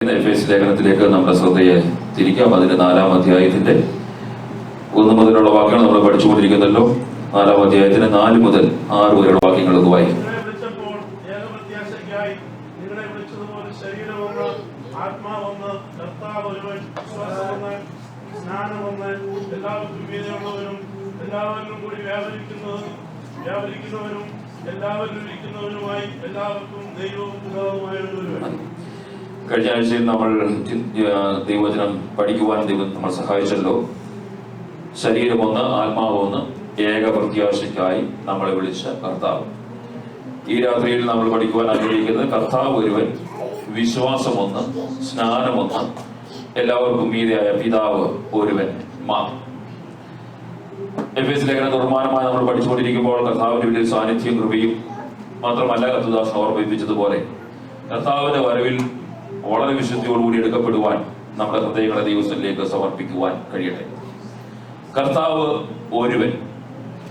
എഫേസ്യ ലേഖനത്തിലേക്ക് നമ്മുടെ ശ്രദ്ധയെ തിരിക്കാം. അതിന്റെ 4-ാം അധ്യായത്തിന്റെ 1 മുതലുള്ള വാക്യങ്ങൾ നമ്മൾ പഠിച്ചുകൊണ്ടിരിക്കുന്നല്ലോ. 4-ാം അധ്യായത്തിന് 4 മുതൽ 6 വരെയുള്ള വാക്യങ്ങൾ ഒന്ന് വായിക്കും. കഴിഞ്ഞ ആഴ്ചയിൽ നമ്മൾ ദൈവവചനം പഠിക്കുവാൻ ദൈവം നമ്മൾ സഹായിച്ചല്ലോ. ശരീരം ഒന്ന്, ആത്മാവ് ഒന്ന്, ഏക പ്രത്യാശയ്ക്കായി നമ്മളെ വിളിച്ച കർത്താവ്. ഈ രാത്രിയിൽ നമ്മൾ പഠിക്കുവാൻ ആഗ്രഹിക്കുന്നത് കർത്താവ് ഒരുവൻ, വിശ്വാസം ഒന്ന്, സ്നാനം ഒന്ന്, എല്ലാവർക്കും മീതെയായ പിതാവ് ഒരുവൻ മാത്രം. എഫേസ്യ ലേഖനം തുടർമാനമായി നമ്മൾ പഠിച്ചുകൊണ്ടിരിക്കുമ്പോൾ കർത്താവിന്റെ വലിയ സാന്നിധ്യം കൃപയും മാത്രമല്ല, കർത്തൃദാസൻ ഓർമ്മിപ്പിച്ചതുപോലെ കർത്താവിന്റെ വരവിൽ വളരെ വിശുദ്ധിയോടുകൂടി എടുക്കപ്പെടുവാൻ നമ്മുടെ ഹൃദയങ്ങളെ ദൈവത്തിലേക്ക് സമർപ്പിക്കുവാൻ കഴിയട്ടെ. കർത്താവ് ഒരുവൻ.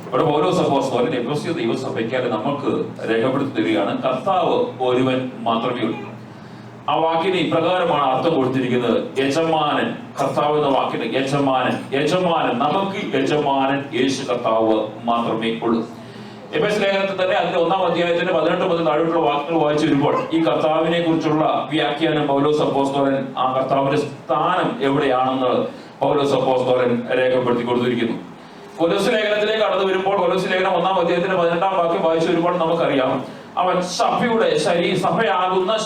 ഇവിടെ ഓരോ അപ്പോസ്തലൻ എഫെസ്യ ദൈവസഭയ്ക്കായി നമുക്ക് രേഖപ്പെടുത്തി തരികയാണ്, കർത്താവ് ഒരുവൻ മാത്രമേ ഉള്ളൂ. ആ വാക്കിന് ഇപ്രകാരമാണ് അർത്ഥം കൊടുത്തിരിക്കുന്നത്: യജമാനൻ. കർത്താവ് എന്ന വാക്കിന് യജമാനൻ, നമുക്ക് യജമാനൻ യേശു കർത്താവ് മാത്രമേ ഉള്ളൂ. എഫേസ്യ ലേഖനത്തിൽ തന്നെ അതിന്റെ 1-ാം അധ്യായത്തിന്റെ 18 മുതൽ താഴോട്ടുള്ള വാക്യങ്ങൾ വായിച്ചു വരുമ്പോൾ ഈ കർത്താവിനെ കുറിച്ചുള്ള വ്യാഖ്യാനം പൗലോസ് അപ്പോസ്തലൻ, ആ കർത്താവിന്റെ സ്ഥാനം എവിടെയാണെന്ന് പൗലോസ് അപ്പോസ്തലൻ രേഖപ്പെടുത്തി കൊടുത്തിരിക്കുന്നു. കൊലോസ്യ ലേഖനത്തിലേക്ക് കടന്നു വരുമ്പോൾ കൊലോസ്യ ലേഖനം 1-ാം അധ്യായത്തിന്റെ 18-ാം വാക്യം വായിച്ചു വരുമ്പോൾ നമുക്കറിയാം, അവൻ സഭയുടെ സഭയാകുന്ന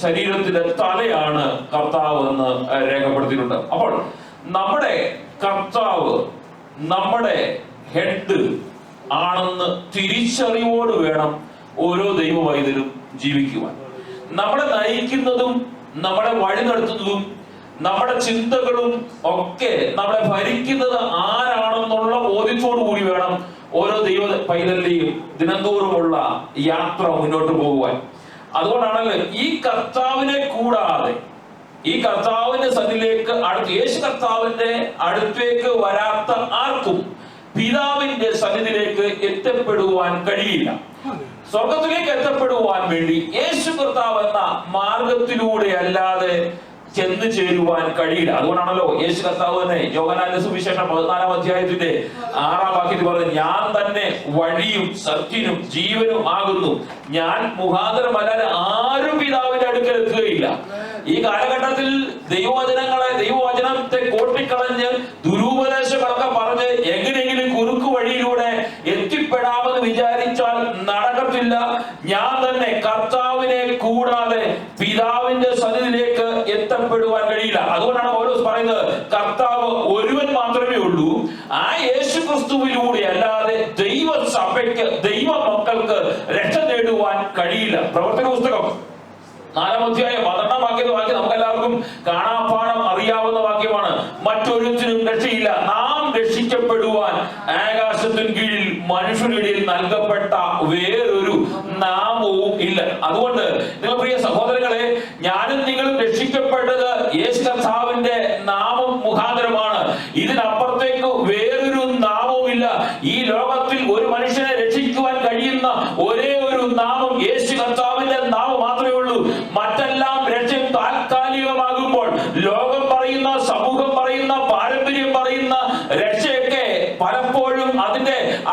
ശരീരത്തിന്റെ തലയാണ് കർത്താവ് എന്ന് രേഖപ്പെടുത്തിയിട്ടുണ്ട്. അപ്പോൾ നമ്മുടെ കർത്താവ് നമ്മുടെ ഹെഡ് ആണെന്ന് തിരിച്ചറിവോട് വേണം ഓരോ ദൈവവൈദ്യരും ജീവിക്കുവാൻ. നമ്മളെ നയിക്കുന്നതും നമ്മളെ വഴി നടത്തുന്നതും നമ്മുടെ ചിന്തകളും ഒക്കെ നമ്മളെ ഭരിക്കുന്നത് ആരാണെന്നുള്ള ബോധ്യത്തോടു കൂടി വേണം ഓരോ ദൈവ പൈതലിന്റെയും ദിനംതോറുമുള്ള യാത്ര മുന്നോട്ട് പോകുവാൻ. അതുകൊണ്ടാണല്ലോ ഈ കർത്താവിനെ കൂടാതെ, ഈ കർത്താവിന്റെ സന്നിധിയിലേക്ക് യേശു കർത്താവിന്റെ അടുത്തേക്ക് വരാത്ത ആർക്കും പിതാവിന്റെ സന്നിധിയിലേക്ക് എത്തപ്പെടുവാൻ കഴിയില്ല. സ്വർഗത്തിലേക്ക് എത്തപ്പെടുവാൻ വേണ്ടി യേശു കർത്താവ് എന്ന മാർഗത്തിലൂടെ അല്ലാതെ ചെന്ന് ചേരുവാൻ കഴിയില്ല. അതുകൊണ്ടാണല്ലോ യേശു കർത്താവ് തന്നെ യോഹന്നാന്റെ സുവിശേഷം 14-ാം അധ്യായത്തിന്റെ 6-ാം വാക്യത്തിൽ പറഞ്ഞത്, ഞാൻ തന്നെ വഴിയും സത്യനും ജീവനും ആകുന്നു, ഞാൻ മുഖാന്തരമല്ലാതെ ആരും പിതാവിന്റെ അടുക്കൽ എത്തുകയില്ല. ഈ കാലഘട്ടത്തിൽ ദൈവവചനത്തെ കോട്ടിക്കളഞ്ഞ് ദുരുപദേശങ്ങളൊക്കെ പറഞ്ഞ് എങ്ങനെയെങ്കിലും കുറുക്കു വഴിയിലൂടെ എത്തിപ്പെടാമെന്ന് വിചാരിച്ചാൽ നടക്കത്തില്ല. ഞാൻ തന്നെ കർത്താവിനെ കൂടാതെ പിതാവിന്റെ സന്നിധിയിലേക്ക് എത്തപ്പെടുവാൻ കഴിയില്ല. അതുകൊണ്ടാണ് പൗലോസ് പറയുന്നത്, കർത്താവ് ഒരുവൻ മാത്രമേ ഉള്ളൂ. ആ യേശു ക്രിസ്തുവിലൂടെ അല്ലാതെ ദൈവസഭയ്ക്ക്, ദൈവ മക്കൾക്ക് രക്ഷ നേടുവാൻ കഴിയില്ല. പ്രവർത്തന പുസ്തകം 4-ാം അധ്യായം 12-ാം വാക്യം നമുക്ക് എല്ലാവർക്കും കാണാപ്പാഠം അറിയാവുന്ന വാക്യമാണ്. മറ്റൊരുത്തിനും രക്ഷയില്ല, നാം രക്ഷിക്കപ്പെടുവാൻ ആകാശത്തിന് കീഴിൽ മനുഷ്യരിടയിൽ നൽകപ്പെട്ട വേറൊരു നാമവും ഇല്ല. അതുകൊണ്ട് നിങ്ങൾ പ്രിയ സഹോദരങ്ങളെ, ഞാനും നിങ്ങളും രക്ഷിക്കപ്പെട്ടത് യേശു കർത്താവിന്റെ നാമം മുഖാന്തരമാണ്. ഇതിനപ്പുറത്തേക്ക് വേറൊരു നാമവും ഇല്ല. ഈ ലോകത്തിൽ ഒരു മനുഷ്യനെ രക്ഷിക്കുവാൻ കഴിയുന്ന ഒരേ ഒരു നാമം യേശു കർത്താവിന്റെ നാമം മാത്രമേ ഉള്ളൂ. മറ്റെല്ലാം രക്ഷ താൽക്കാലികമാകുമ്പോൾ ലോകം പറയുന്ന, സമൂഹം പറയുന്ന, പാരമ്പര്യം പറയുന്ന രക്ഷയൊക്കെ പലപ്പോഴും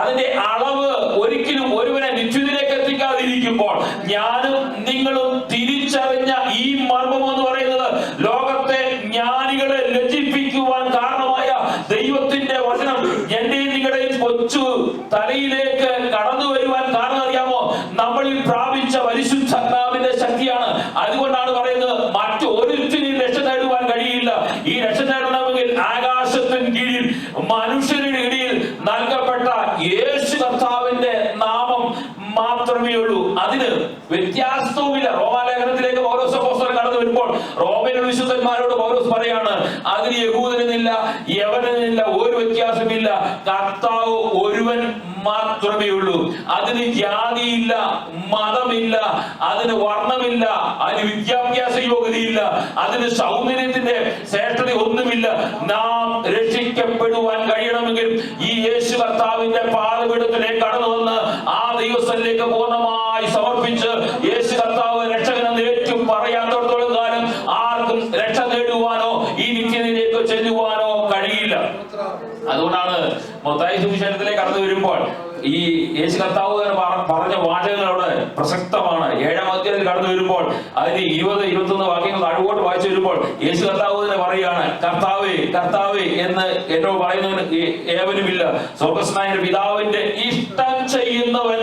അതിന്റെ അളവ് ഒരിക്കലും ഒരുവനെ നിശ്ചിതയിലേക്ക് എത്തിക്കാതിരിക്കുമ്പോൾ ഞാനും നിങ്ങളും തിരിച്ചറിഞ്ഞ ഈ മർമ്മം എന്ന് പറയുന്നത്, ലോകത്തെ ജ്ഞാനികളെ ലജ്ജിപ്പിക്കുവാൻ കാരണമായ ദൈവത്തിന്റെ വചനം എന്റെയും നിങ്ങളുടെയും കൊച്ചു തലയിലേക്ക് കടന്നു വരുവാൻ കാരണം അറിയാമോ? നമ്മളിൽ പ്രാപിച്ച പരിശുദ്ധാത്മാവിന്റെ ശക്തിയാണ്. അതുകൊണ്ടാണ് പറയുന്നത്, മറ്റൊരുത്തിനും രക്ഷ നേടുവാൻ കഴിയില്ല. ഈ രക്ഷ നേടണമെങ്കിൽ ആകാശത്തിന് കീഴിൽ മനുഷ്യരുടെ ഇടയിൽ നൽകപ്പെട്ട യേശു കർത്താവിന്റെ നാമം മാത്രമേ ഉള്ളൂ. അതിന് വ്യത്യാസവുമില്ല. റോമാലേഖനത്തിലേക്ക് പൗലോസ് അപ്പോസ്തലൻ കടന്നു വരുമ്പോൾ റോമയിലെ വിശുദ്ധന്മാരോട് പൗലോസ് പറയാണ്, അതിന് യഹൂദനെന്നില്ല, യവനെന്നില്ല, ഒരു വ്യത്യാസമില്ല, കർത്താവ് ഒരുവൻ മാത്രമേ ഉള്ളൂ. അതിന് ജാതിയില്ല, മതമില്ല, അതിന് വർണ്ണമില്ല, അതിന് വിദ്യാഭ്യാസ യോഗ്യതയില്ല, അതിന് സൗന്ദര്യത്തിന്റെ ശ്രേഷ്ഠത ഒന്നുമില്ല. നാം രക്ഷിക്കപ്പെടുവാൻ കഴിയണമെങ്കിൽ ഈ യേശു കർത്താവിന്റെ പാദപീഠത്തിലേക്ക് കടന്നു വന്ന് ആ ദൈവസ്ഥലേക്ക് പൂർണ്ണമായി സമർപ്പിച്ച് യേശു കർത്താവ് രക്ഷകനെന്ന് ഏറ്റവും പറയാത്തോടത്തോളം കാലം ഒരാൾക്കും രക്ഷ നേടുവാനോ ഈ നിത്യതയിലേക്ക് ചെല്ലുവാനോ കഴിയില്ല. അതുകൊണ്ടാണ് മത്തായി സുവിശേഷത്തിലേക്ക് കടന്നു വരുമ്പോൾ ഈ യേശു കർത്താവ് പറഞ്ഞ വാചകങ്ങളോട് പ്രസക്തമാണ്. 7-ാം അധ്യായത്തിൽ കടന്നു വരുമ്പോൾ അതിന് 20-21 വാക്യങ്ങൾ താഴോട്ട് വായിച്ചു വരുമ്പോൾ യേശു കർത്താവ് തന്നെ പറയുകയാണ്, കർത്താവേ കർത്താവേ എന്ന് എന്നോട് പറയുന്നവന് ഏവനുമില്ല, സ്വർഗ്ഗസ്ഥനായ പിതാവിന്റെ ഇഷ്ടം ചെയ്യുന്നവൻ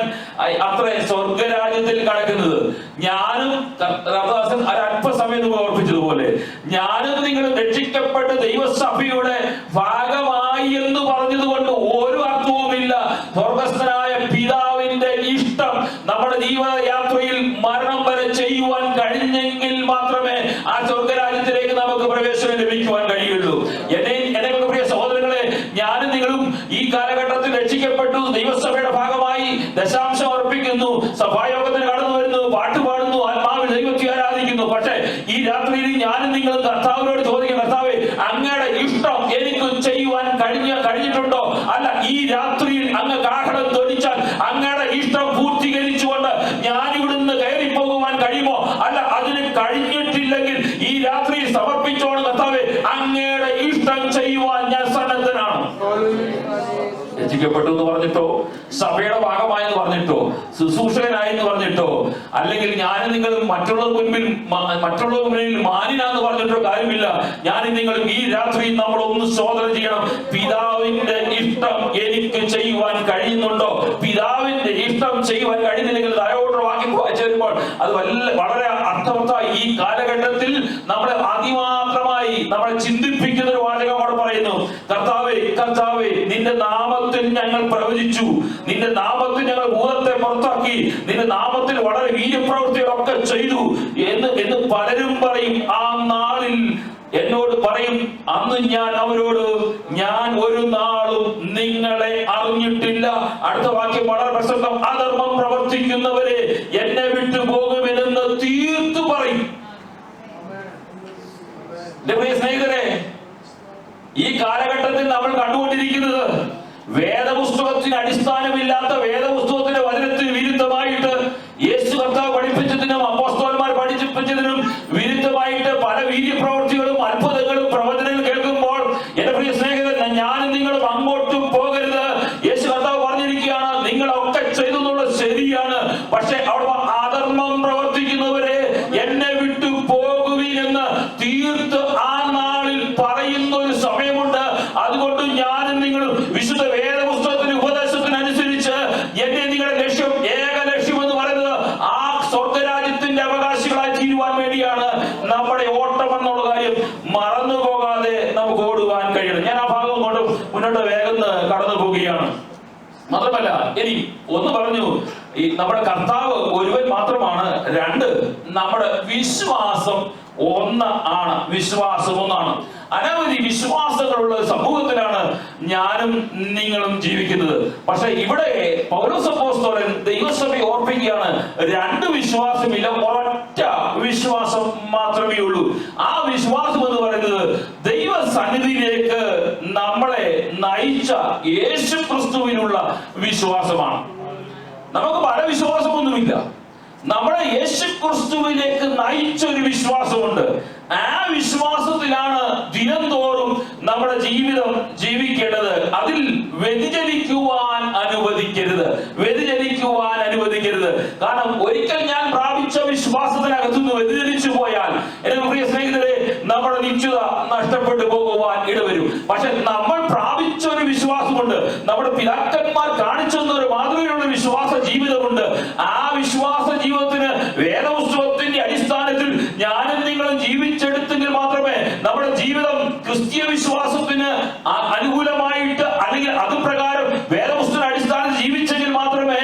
അത്രേ സ്വർഗരാജ്യത്തിൽ കടക്കുന്നത്. ഞാനും കർത്താദാസൻ ഒരല്പസമയം മുമ്പ് ഓർപ്പിച്ചതുപോലെ ഞാനും നിങ്ങളും രക്ഷിക്കപ്പെട്ട് ദൈവസഭയുടെ ഭാഗമായി എന്ന് പറഞ്ഞതുകൊണ്ട് ഒരു അർത്ഥവുമില്ല. സ്വർഗ്ഗസ്ഥനായ പിതാവിന്റെ ഇഷ്ടം നമ്മുടെ ജീവിതയാത്രയിൽ മരണം വരെ ചെയ്യുവാൻ കഴിഞ്ഞെങ്കിൽ മാത്രമേ ആ സ്വർഗരാജ്യത്തിലേക്ക് നമുക്ക് പ്രവേശനം ലഭിക്കുവാൻ കഴിയുള്ളൂ. എന്നെ പ്രിയ സഹോദരങ്ങളെ, ഞാനും നിങ്ങളും ഈ കാലഘട്ടത്തിൽ രക്ഷിക്കപ്പെട്ടു ദൈവസഭയുടെ ഭാഗമായി ദശാംശം അർപ്പിക്കുന്നു, സഭായോഗത്തിന് കടന്നു വരുന്നു, പാട്ടുപാടുന്നു, ആത്മാവിൽ ദൈവത്തെ ആരാധിക്കുന്നു. പക്ഷേ ഈ രാത്രിയിൽ ഞാനും നിങ്ങളും കർത്താവിനോട് ചോദിക്കും, കർത്താവേ അങ്ങയുടെ ഇഷ്ടം എനിക്ക് ചെയ്യുവാൻ കഴിഞ്ഞിട്ടുണ്ടോ? അല്ല, ഈ രാത്രിയിൽ അങ്ങ് കാഹളം ധ്വനിച്ചാൽ അങ്ങയുടെ ഇഷ്ടം പൂർത്തീകരിച്ചുകൊണ്ട് ഞാൻ ഇവിടുന്ന് കയറി പോകുവാൻ കഴിയുമോ? അല്ല, അതിന് കഴിഞ്ഞിട്ടില്ലെങ്കിൽ ഈ രാത്രിയിൽ സമർപ്പിച്ചോണം, കർത്താവേ അങ്ങയുടെ ഇഷ്ടം ചെയ്യുവാൻ ഞാൻ സന്നദ്ധനാണ്. രക്ഷിക്കപ്പെട്ടു എന്ന് പറഞ്ഞിട്ടോ, സഭയുടെ ഭാഗമായെന്ന് പറഞ്ഞിട്ടോ, ശുശ്രൂഷകനായി എന്ന് പറഞ്ഞിട്ടോ, അല്ലെങ്കിൽ ഞാനും നിങ്ങളും മറ്റുള്ളവർ മുന്നിൽ മാനിനാന്ന് പറഞ്ഞിട്ടോ കാര്യമില്ല. ഞാനും നിങ്ങളും ഈ രാത്രി നമ്മൾ ഒന്ന് ശോധന ചെയ്യണം. പിതാവിന്റെ ഇഷ്ടം എനിക്ക് ചെയ്യുവാൻ കഴിയുന്നുണ്ടോ? പിതാവിന്റെ ഇഷ്ടം ചെയ്യുവാൻ കഴിയുന്നില്ലെങ്കിൽ താഴോട്ട് വാക്യം വായിച്ചു വരുമ്പോൾ അത് വളരെ അർത്ഥവത്തായി ഈ കാലഘട്ടത്തിൽ നമ്മളെ അതിമാത്രമായി നമ്മളെ ചിന്തിപ്പിക്കുന്ന ഒരു വാചകം അവിടെ പറയുന്നു, കർത്താവേ കർത്താവേ നിന്റെ നാമത്തിൽ ഞങ്ങൾ പ്രവചിച്ചു, നിന്റെ നാമത്തിൽ ഞങ്ങൾ ഭൂതത്തെ പുറത്താക്കി, നിന്റെ നാമത്തിൽ വളരെ വീര്യപ്രവൃത്തികളൊക്കെ ചെയ്തു എന്ന് പലരും പറയും. ആ നാളിൽ എന്നോട് പറയും, അന്ന് ഞാൻ അവരോട് ഞാൻ ഒരു നാളും നിങ്ങളെ അറിഞ്ഞിട്ടില്ല. അടുത്ത വാക്യം വളരെ പ്രസക്തം, അധർമ്മം പ്രവർത്തിക്കുന്നവരെ എന്നെ വിട്ടു പോകുമെന്ന് തീർത്തു പറയും. സ്നേഹിതരെ, ഈ കാലഘട്ടത്തിൽ നമ്മൾ കണ്ടുകൊണ്ടിരിക്കുന്നത് വേദപുസ്തകത്തിന് അടിസ്ഥാനമില്ലാത്ത വേദപുസ്തകത്തിന്റെ വചനത്തിന് വിരുദ്ധമായിട്ട് യേശു കർത്താവ് പഠിപ്പിച്ചതിനും അപ്പോസ്തലന്മാർ പഠിപ്പിച്ചതിനും വിരുദ്ധമായിട്ട് പല വീര്യപ്രവൃത്തികളും അത്ഭുതങ്ങളും പ്രവചനങ്ങളും കേൾക്കുമ്പോൾ എന്റെ പ്രിയ സ്നേഹിതൻ, ഞാനും നിങ്ങളും അങ്ങോട്ടും പോകരുത്. യേശു കർത്താവ് പറഞ്ഞിരിക്കുകയാണ്, നിങ്ങളൊക്കെ ചെയ്തു എന്നുള്ളത് ശരിയാണ്, പക്ഷെ അവിടെ അധർമ്മം പ്രവർത്തിക്കുന്നവരെ എന്നെ വിട്ടു പോകുവിനെന്ന് തീർത്ത് ആ നാളിൽ പറയുന്ന ഒരു സമയമുണ്ട്. അതുകൊണ്ട് ഞാനും നിങ്ങളും വിശുദ്ധ വേദപുസ്തകത്തിന്റെ ഉപദേശത്തിനനുസരിച്ച് എന്നെ നിങ്ങളുടെ ലക്ഷ്യം, ഏക ലക്ഷ്യം എന്ന് പറയുന്നത് ആ സ്വർഗരാജ്യത്തിന്റെ അവകാശികളായി തീരുവാൻ വേണ്ടിയാണ്. നമ്മുടെ ഓട്ടം എന്നുള്ള കാര്യം മറന്നു പോകാതെ നമുക്ക് ഓടുവാൻ കഴിയണം. ഞാൻ ആ ഭാഗം കൊണ്ട് മുന്നോട്ട് വേഗം കടന്നു പോവുകയാണ്. മാത്രമല്ല, ഇനി ഒന്ന് പറഞ്ഞു, ഈ നമ്മുടെ കർത്താവ് ഒരുവൻ മാത്രമാണ്. 2, നമ്മുടെ വിശ്വാസം ഒന്ന് ആണ്. വിശ്വാസം ഒന്നാണ്. അനവധി വിശ്വാസങ്ങളുള്ള സമൂഹത്തിലാണ് ഞാനും നിങ്ങളും ജീവിക്കുന്നത്. പക്ഷെ ഇവിടെ പൗലോസ് അപ്പോസ്തലൻ ദൈവസഭയെ ഓർപ്പിക്കുകയാണ്, 2 വിശ്വാസമില്ല, ഒരൊറ്റ വിശ്വാസം മാത്രമേ ഉള്ളൂ. ആ വിശ്വാസം എന്ന് പറയുന്നത് ദൈവ സന്നിധിയിലേക്ക് നമ്മളെ നയിച്ച യേശു ക്രിസ്തുവിനുള്ള വിശ്വാസമാണ്. നമുക്ക് പല വിശ്വാസമൊന്നുമില്ല. നമ്മളെ യേശു ക്രിസ്തുവിലേക്ക് നയിച്ച ഒരു വിശ്വാസമുണ്ട്. ആ വിശ്വാസത്തിലാണ് ദിനംതോറും നമ്മുടെ ജീവിതം ജീവിക്കേണ്ടത്. അതിൽ വ്യതിചലിക്കുവാൻ അനുവദിക്കരുത്. കാരണം ഒരിക്കൽ ഞാൻ പ്രാപിച്ച വിശ്വാസത്തിനകത്തുനിന്ന് വ്യതിചലിച്ചു പോയാൽ എന്റെ പ്രിയ സ്നേഹിതരെ, നമ്മുടെ നിശ്ചിത നഷ്ടപ്പെട്ടു പോകുവാൻ ഇടവരും. പക്ഷെ നമ്മൾ പ്രാപിച്ച ഒരു വിശ്വാസമുണ്ട്, നമ്മുടെ പിതാക്കന്മാർ കാണിച്ചു തന്ന ഒരു മാതൃകയുള്ള വിശ്വാസ ജീവിതമുണ്ട്. ആ വിശ്വാസ ജീവിതത്തിന് വേദപുസ്തകത്തിന്റെ അടിസ്ഥാനത്തിൽ ഞാനും നിങ്ങളും ജീവിച്ചെടുത്തെങ്കിൽ മാത്രമേ നമ്മുടെ ജീവിതം ക്രിസ്തീയ വിശ്വാസത്തിന് അനുകൂലമായിട്ട്, അല്ലെങ്കിൽ അതുപ്രകാരം വേദപുസ്തക അടിസ്ഥാനത്തിൽ ജീവിച്ചെങ്കിൽ മാത്രമേ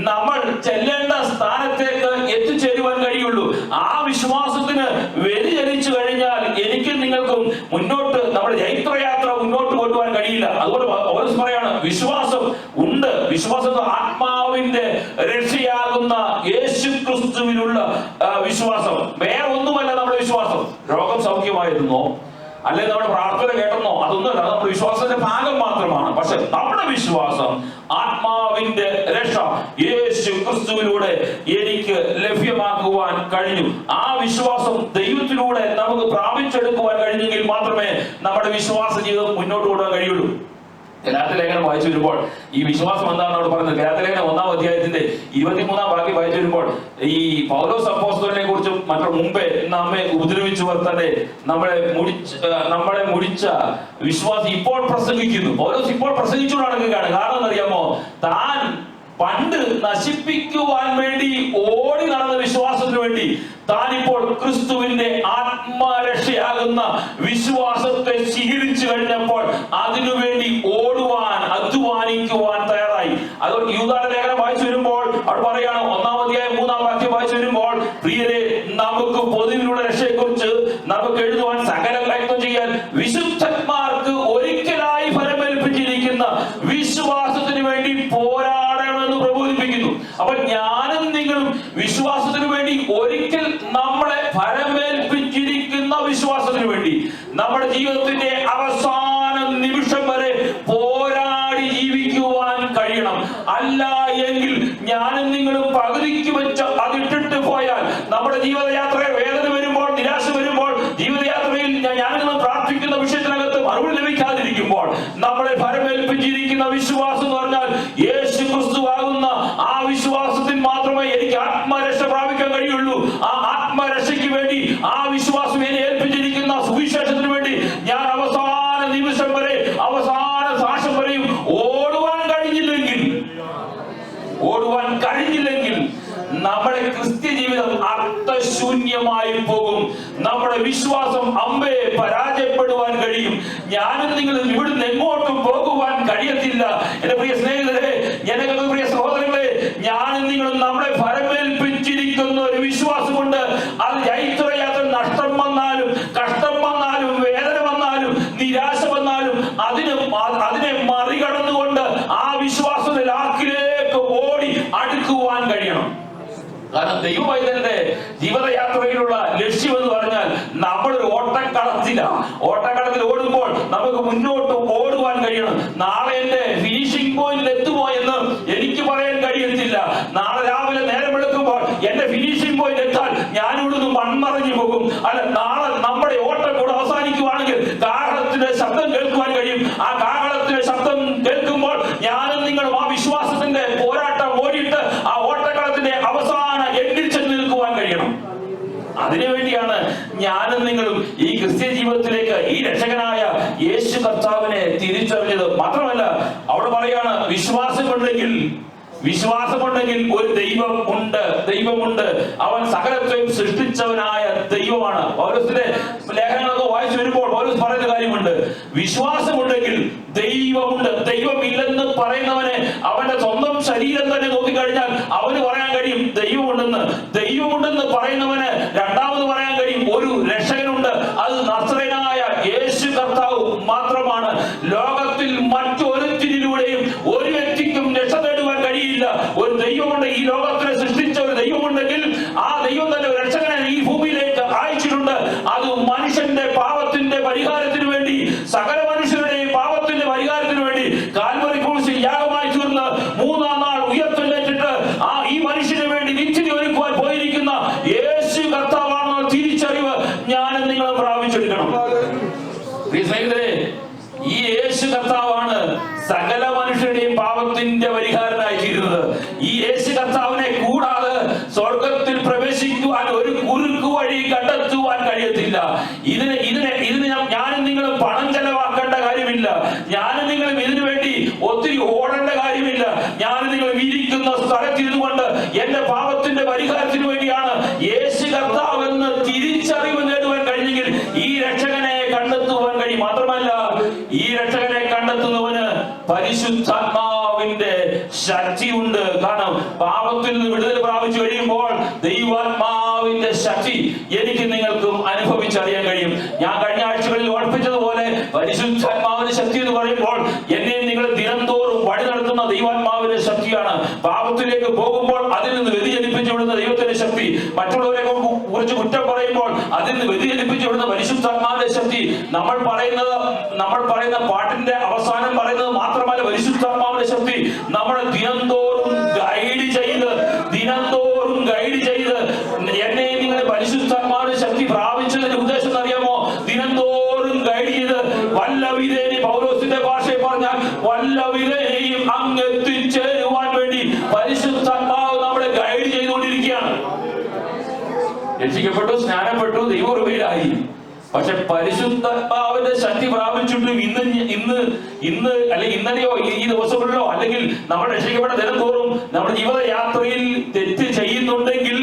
നമ്മൾ ചെല്ലേണ്ട സ്ഥാനത്തേക്ക് എത്തിച്ചേരുവാൻ കഴിയുള്ളൂ. ആ വിശ്വാസത്തിന് വ്യതിചലിച്ചു കഴിഞ്ഞാൽ എനിക്കും നിങ്ങൾക്കും മുന്നോട്ട് നമ്മുടെ ചൈത്രയാത്ര മുന്നോട്ട് കൊണ്ടുപോകാൻ കഴിയില്ല. അതുകൊണ്ട് പൗലോസ് പറയാണ്, വിശ്വാസം ഉണ്ട്. വിശ്വാസം ആത്മാവിന്റെ രക്ഷയാകുന്ന യേശു ക്രിസ്തുവിനുള്ള വിശ്വാസം. വേറെ ഒന്നുമല്ല നമ്മുടെ വിശ്വാസം. രോഗം സൗഖ്യമായിരുന്നോ, അല്ലെങ്കിൽ നമ്മുടെ പ്രാർത്ഥന കേട്ടെന്നോ അതൊന്നുമല്ല. നമ്മുടെ വിശ്വാസത്തിന്റെ ഭാഗം മാത്രമാണ്. പക്ഷെ നമ്മുടെ വിശ്വാസം ആത്മാവിന്റെ രക്ഷ യേശു ക്രിസ്തുവിലൂടെ എനിക്ക് ലഭ്യമാക്കുവാൻ കഴിഞ്ഞു. ആ വിശ്വാസം ദൈവത്തിലൂടെ നമുക്ക് പ്രാപിച്ചെടുക്കുവാൻ കഴിഞ്ഞെങ്കിൽ മാത്രമേ നമ്മുടെ വിശ്വാസ ജീവിതം മുന്നോട്ട് കൊണ്ടുപോകാൻ കഴിയുള്ളൂ. ഗലാത്യലേഖനം വായിച്ചു വരുമ്പോൾ ഈ വിശ്വാസം എന്താണ് അവിടെ പറയുന്നത്? ഗലാത്യലേഖനം 1-ാം അധ്യായത്തിന്റെ 23-ാം വാക്യം വായിച്ചു വരുമ്പോൾ ഈ പൗലോസ് അപ്പോസ്തലനെ കുറിച്ചും മറ്റു മുമ്പേ നമ്മെ ഉപദ്രവിച്ചവർ തന്നെ നമ്മളെ മുടിച്ച വിശ്വാസം ഇപ്പോൾ പ്രസംഗിക്കുന്നു. പൗലോസ് ഇപ്പോൾ പ്രസംഗിച്ചു നടക്കുകയാണ്. കാരണം എന്നറിയാമോ? താൻ പണ്ട് നശിപ്പിക്കുവാൻ വേണ്ടി ഓടി നടന്ന വിശ്വാസത്തിന് വേണ്ടി താൻ ഇപ്പോൾ ക്രിസ്തുവിന്റെ ആത്മരക്ഷയാകുന്ന വിശ്വാസത്തെ സ്വീകരിച്ചു കഴിഞ്ഞപ്പോൾ അതിനുവേണ്ടി ഓടുവാൻ അധ്വാനിക്കുവാൻ തയ്യാറായി. അതുകൊണ്ട് യൂദായുടെ ലേഖനം വായിച്ചു വരുമ്പോൾ അവിടെ പറയാണ് 1-ാം അധ്യായം 3-ാം വാക്യം വായിച്ചു വരുമ്പോൾ, പ്രിയരെ, നമുക്ക് പൊതുവിലുള്ള രക്ഷയെക്കുറിച്ച് നമുക്ക് എഴുതുവാൻ സകല പ്രയത്നം ചെയ്യാൻ വിശുദ്ധന്മാർക്ക് ഒരിക്കലായി ഫലമേൽപ്പിച്ചിരിക്കുന്ന വിശ്വാസത്തിന് വേണ്ടി പോരാടണമെന്ന് പ്രബോധിപ്പിക്കുന്നു. അപ്പൊ ഞാനും നിങ്ങളും വിശ്വാസത്തിന് വേണ്ടി ഒരിക്കൽ നമ്മളെ ഫലമേൽപ്പിച്ചിരിക്കുന്ന വിശ്വാസത്തിന് വേണ്ടി നമ്മുടെ ജീവിതത്തിന്റെ അവസാന നിമിഷം വരെ പോരാടി ജീവിക്കുവാൻ കഴിയണം. അല്ല എങ്കിൽ ഞാനും നിങ്ങളും പകുതിക്ക് വെച്ച് അതിട്ടിട്ട് പോയാൽ നമ്മുടെ ജീവിതയാത്രയിൽ വേദന വരുമ്പോൾ, നിരാശ വരുമ്പോൾ, ജീവിതയാത്രയിൽ ഞാനും പ്രാർത്ഥിക്കുന്ന വിഷയത്തിനകത്ത് മറുപടി ലഭിക്കാതിരിക്കുമ്പോൾ നമ്മളെ ഫലമേൽപ്പിച്ചിരിക്കുന്ന വിശ്വാസം എന്ന് പറഞ്ഞാൽ യേശു ക്രിസ്തു ആകുന്ന ആ വിശ്വാസത്തിൽ മാത്രമേ എനിക്ക് ആത്മരക്ഷ പ്രാപിക്കാൻ കഴിയുള്ളൂ. ആ ആത്മരക്ഷയ്ക്ക് വേണ്ടി, ആ വിശ്വാസം എന്നെ ഏൽപ്പിച്ചിരിക്കുന്ന സുവിശേഷത്തിന് വേണ്ടി ഞാൻ അവസാന നിമിഷം വരെ, അവസാന സാക്ഷ്യം വരെയും ഓടുവാൻ കഴിഞ്ഞില്ലെങ്കിൽ നമ്മുടെ ക്രിസ്ത്യ ജീവിതം അർത്ഥശൂന്യമായി പോകും. നമ്മുടെ വിശ്വാസം പരാജയപ്പെടുവാൻ കഴിയും. ഞാനും നിങ്ങളും ഇവിടുന്ന് എങ്ങോട്ടും പോകുവാൻ കഴിയത്തില്ല. എന്റെ പ്രിയ സ്നേഹിതരെ, എന്റെ പ്രിയ സഹോദരങ്ങളെ, ഞാനും നിങ്ങളും നമ്മളെ ഫലമേൽപ്പിച്ചിരിക്കുന്ന ഒരു വിശ്വാസമുണ്ട്. അത് യാത്ര നഷ്ടം വന്നാലും, കഷ്ടം വന്നാലും, വേദന വന്നാലും, നിരാശ വന്നാലും അതിനെ മറികടന്നുകൊണ്ട് ആ വിശ്വാസത്തിൽ ആർക്കിലേക്ക് ഓടി അടുക്കുവാൻ കഴിയണം. കാരണം ദൈവവൈദ്യന്റെ ജീവിതയാത്രയിലുള്ള ലക്ഷ്യം എന്ന് പറഞ്ഞാൽ നമ്മളൊരു ഓട്ടക്കളത്തിൽ ഓടുമ്പോൾ നമുക്ക് മുന്നോട്ട് ഓടുവാൻ കഴിയണം. നാളെ എന്റെ ഫിനിഷിംഗ് പോയിന്റിൽ എത്തുമോ എന്ന് എനിക്ക് പറയാൻ കഴിയത്തില്ല. നാളെ രാവിലെ നേരം വെളുക്കുമ്പോൾ എന്റെ ഫിനിഷിംഗ് പോയിന്റ് എത്താൻ ഞാൻ ഇവിടുന്ന് മൺമറഞ്ഞു പോകും. അല്ല, നാളെ നമ്മുടെ ഓട്ടം കൂടെ അവസാനിക്കുവാണെങ്കിൽ കാഹളത്തിന്റെ ശബ്ദം കേൾക്കുവാൻ കഴിയും. ആ കാഹളത്തിന്റെ ശബ്ദം കേൾക്കുമ്പോൾ ഞാനും നിങ്ങളും ആ വിശ്വാസത്തിന്റെ പോരാട്ടം ഓടിയിട്ട് ആ ഓട്ടക്കളത്തിന്റെ അവസാന എണ്ണിൽ ചെന്ന് നിൽക്കുവാൻ കഴിയണം. അതിനുവേണ്ടിയാണ് ഞാനും നിങ്ങളും ഈ ക്രിസ്ത്യ ജീവിതത്തിലേക്ക് ഈ രക്ഷകനായ യേശു കർത്താവിനെ തിരിച്ചറിഞ്ഞത്. മാത്രമല്ല, അവിടെ പറയാണ് വിശ്വാസമുണ്ടെങ്കിൽ ഒരു ദൈവമുണ്ട്. അവൻ സകലത്തെയും സൃഷ്ടിച്ചവനായ ദൈവമാണ്. പൗലോസിന്റെ ലേഖനങ്ങളൊക്കെ വായിച്ചു വരുമ്പോൾ പൗലോസ് പറയുന്ന കാര്യമുണ്ട്. വിശ്വാസമുണ്ടെങ്കിൽ ദൈവമുണ്ട്. ദൈവമില്ലെന്ന് പറയുന്നവനെ അവന്റെ സ്വന്തം ശരീരം തന്നെ നോക്കിക്കഴിഞ്ഞാൽ അവന് പറയാൻ കഴിയും ദൈവമുണ്ടെന്ന് പറയുന്നവന് രണ്ടാമത് പറയാൻ കഴിയും ഒരു രക്ഷകനുണ്ട്. അത് നസ്രയനായ യേശു കർത്താവ് മാത്രമാണ്. ലോകത്തിൽ മറ്റൊരുത്തിലൂടെയും ഒരു വ്യക്തിക്കും രക്ഷ നേടുവാൻ കഴിയില്ല. ഒരു ദൈവമുണ്ട്. ഈ ലോകത്തിനെ സൃഷ്ടിച്ച ഒരു ദൈവമുണ്ടെങ്കിൽ ആ ദൈവം തന്നെ ഒരു രക്ഷകനെ ഈ ഭൂമിയിലേക്ക് അയച്ചിട്ടുണ്ട്. അത് മനുഷ്യന്റെ പാപത്തിന്റെ പരിഹാരത്തിന് വേണ്ടി, സകല മനുഷ്യരുടെയും പാപത്തിന്റെ പരിഹാരത്തിന് വേണ്ടി കാൽവരി ക്രൂശിൽ യാഗമായി തീർന്ന് 3-ാം നാൾ ഉയർത്തെഴുന്നേറ്റിട്ട് ഈ മനുഷ്യന് വേണ്ടി നിത്യത ഒരുക്കുവാൻ പോയിരിക്കുന്ന യേശു കർത്താവാണെന്ന തിരിച്ചറിവ് ഞാനും നിങ്ങളും പ്രാപിച്ചെടുക്കണം. ഈ യേശു കർത്താവാണ് സകല മനുഷ്യരുടെയും പാപത്തിന്റെ പരിഹാരനായി തീരുന്നത്. ഈ യേശു കർത്താവിനെ കൂടാതെ സ്വർഗത്തിൽ പ്രവേശിക്കുവാൻ ഒരു കുറുക്കു വഴി കണ്ടെത്തുവാൻ കഴിയത്തില്ല. ഇതിന് ഞാനും നിങ്ങളും പണം ചെലവാക്കേണ്ട കാര്യമില്ല. ഞാനും നിങ്ങളും ഇതിനു വേണ്ടി ഒത്തിരി ഓടേണ്ട കാര്യമില്ല. ഞാനും നിങ്ങളും ഇരിക്കുന്ന സ്ഥലത്തിരുന്നുകൊണ്ട് എന്റെ പാപത്തിന്റെ പരിഹാരത്തിന് വേണ്ടിയാണ് യേശു കർത്താവ് എന്ന് തിരിച്ചറിവ് നേടുവാൻ കഴിഞ്ഞെങ്കിൽ ഈ രക്ഷകനെ കണ്ടെത്തുവാൻ കഴിയും. മാത്രമല്ല, ഈ രക്ഷകനെ കണ്ടെത്തുന്നവന് പരിശുദ്ധാത്മാവിന്റെ ശക്തിയുണ്ട്. കാരണം പാപത്തിൽ നിന്ന് വിടുതൽ പ്രാപിച്ചു കഴിയുമ്പോൾ ദൈവാത്മാവിന്റെ ശക്തി എനിക്ക് നിങ്ങൾക്കും അനുഭവിച്ചറിയാൻ കഴിയും. ഞാൻ കഴിഞ്ഞ ആഴ്ചകളിൽ ഓർപ്പിച്ചതുപോലെ പരിശുദ്ധാത്മാവിന്റെ ശക്തി എന്ന് പറയുമ്പോൾ എന്നെ നിങ്ങൾ ദിനംതോറും വഴി നടത്തുന്ന ദൈവാത്മാവിന്റെ ശക്തിയാണ്. പാപത്തിലേക്ക് പോകുമ്പോൾ അതിൽ നിന്ന് വ്യതിചലിപ്പിച്ചു വിടുന്ന ദൈവത്തിന്റെ ശക്തി, മറ്റുള്ളവരെ കുറിച്ച് കുറ്റം പറയുമ്പോൾ അതിൽ നിന്ന് വ്യതിചലിപ്പിച്ചു വിടുന്ന പരിശുദ്ധാത്മാവിന്റെ പരിശുദ്ധാത്മാവിന്റെ ശക്തി. നമ്മൾ പറയുന്ന പാട്ടിന്റെ അവസാനം പറയുന്നത് മാത്രമല്ല, പരിശുദ്ധാത്മാവിന്റെ ശക്തി നമ്മളെ ദിനംതോറും ഗൈഡ് ചെയ്ത് എന്നെ നിങ്ങൾ പരിശുദ്ധാത്മാവിന്റെ ശക്തി പ്രാപിച്ചതിന്റെ ഉദ്ദേശം അറിയാമോ? ദിനംതോറും ഗൈഡ് ചെയ്ത് വല്ലവിധേനെ, പൗലോസിന്റെ ഭാഷയിൽ പറഞ്ഞാൽ വല്ലവിധേനെയും അങ്ങ് എത്തിച്ചേരുവാൻ വേണ്ടി പരിശുദ്ധാത്മാവ് നമ്മളെ ഗൈഡ് ചെയ്തുകൊണ്ടിരിക്കുകയാണ്. രക്ഷിക്കപ്പെട്ടു, സ്നാനപ്പെട്ടു, ദൈവകൃപയിലായി. പക്ഷെ പരിശുദ്ധാത്മാവിന്റെ ശക്തി പ്രാപിച്ചിട്ടും ഇന്ന് അല്ലെങ്കിൽ ഇന്നലെയോ ഈ ദിവസങ്ങളിലോ അല്ലെങ്കിൽ നമ്മൾ രക്ഷിക്കപ്പെട്ട ദിനം തോറും നമ്മുടെ ജീവിതയാത്രയിൽ തെറ്റ് ചെയ്യുന്നുണ്ടെങ്കിൽ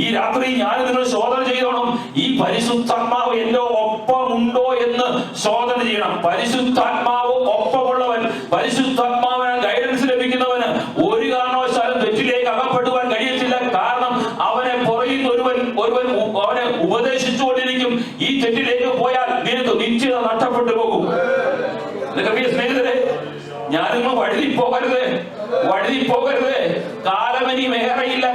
ഈ രാത്രി ഞാൻ നിങ്ങൾ ശോധന ചെയ്തോണം. ഈ പരിശുദ്ധാത്മാവ് എന്റെ ഒപ്പമുണ്ടോ എന്ന് ശോധന ചെയ്യണം. പരിശുദ്ധാത്മാവ് ഒപ്പമുള്ളവൻ, പരിശുദ്ധാത്മാവിന് ഗൈഡൻസ് ലഭിക്കുന്നവന് ഒരു കാരണവശാലും തെറ്റിലേക്ക് അകപ്പെടുവാൻ കഴിയത്തില്ല. കാരണം അവനെ പുറകിൽ ഒരുവൻ അവനെ ഉപദേശിച്ചുകൊണ്ടിരിക്കും. ഈ തെറ്റിലേക്ക് പോയാൽ നിനക്ക് നിശ്ചിത നഷ്ടപ്പെട്ടു പോകും. സ്നേഹിതരെ, ഞാൻ നിങ്ങൾ വഴുതി പോകരുത്. കാലമനി മേറയില്ല,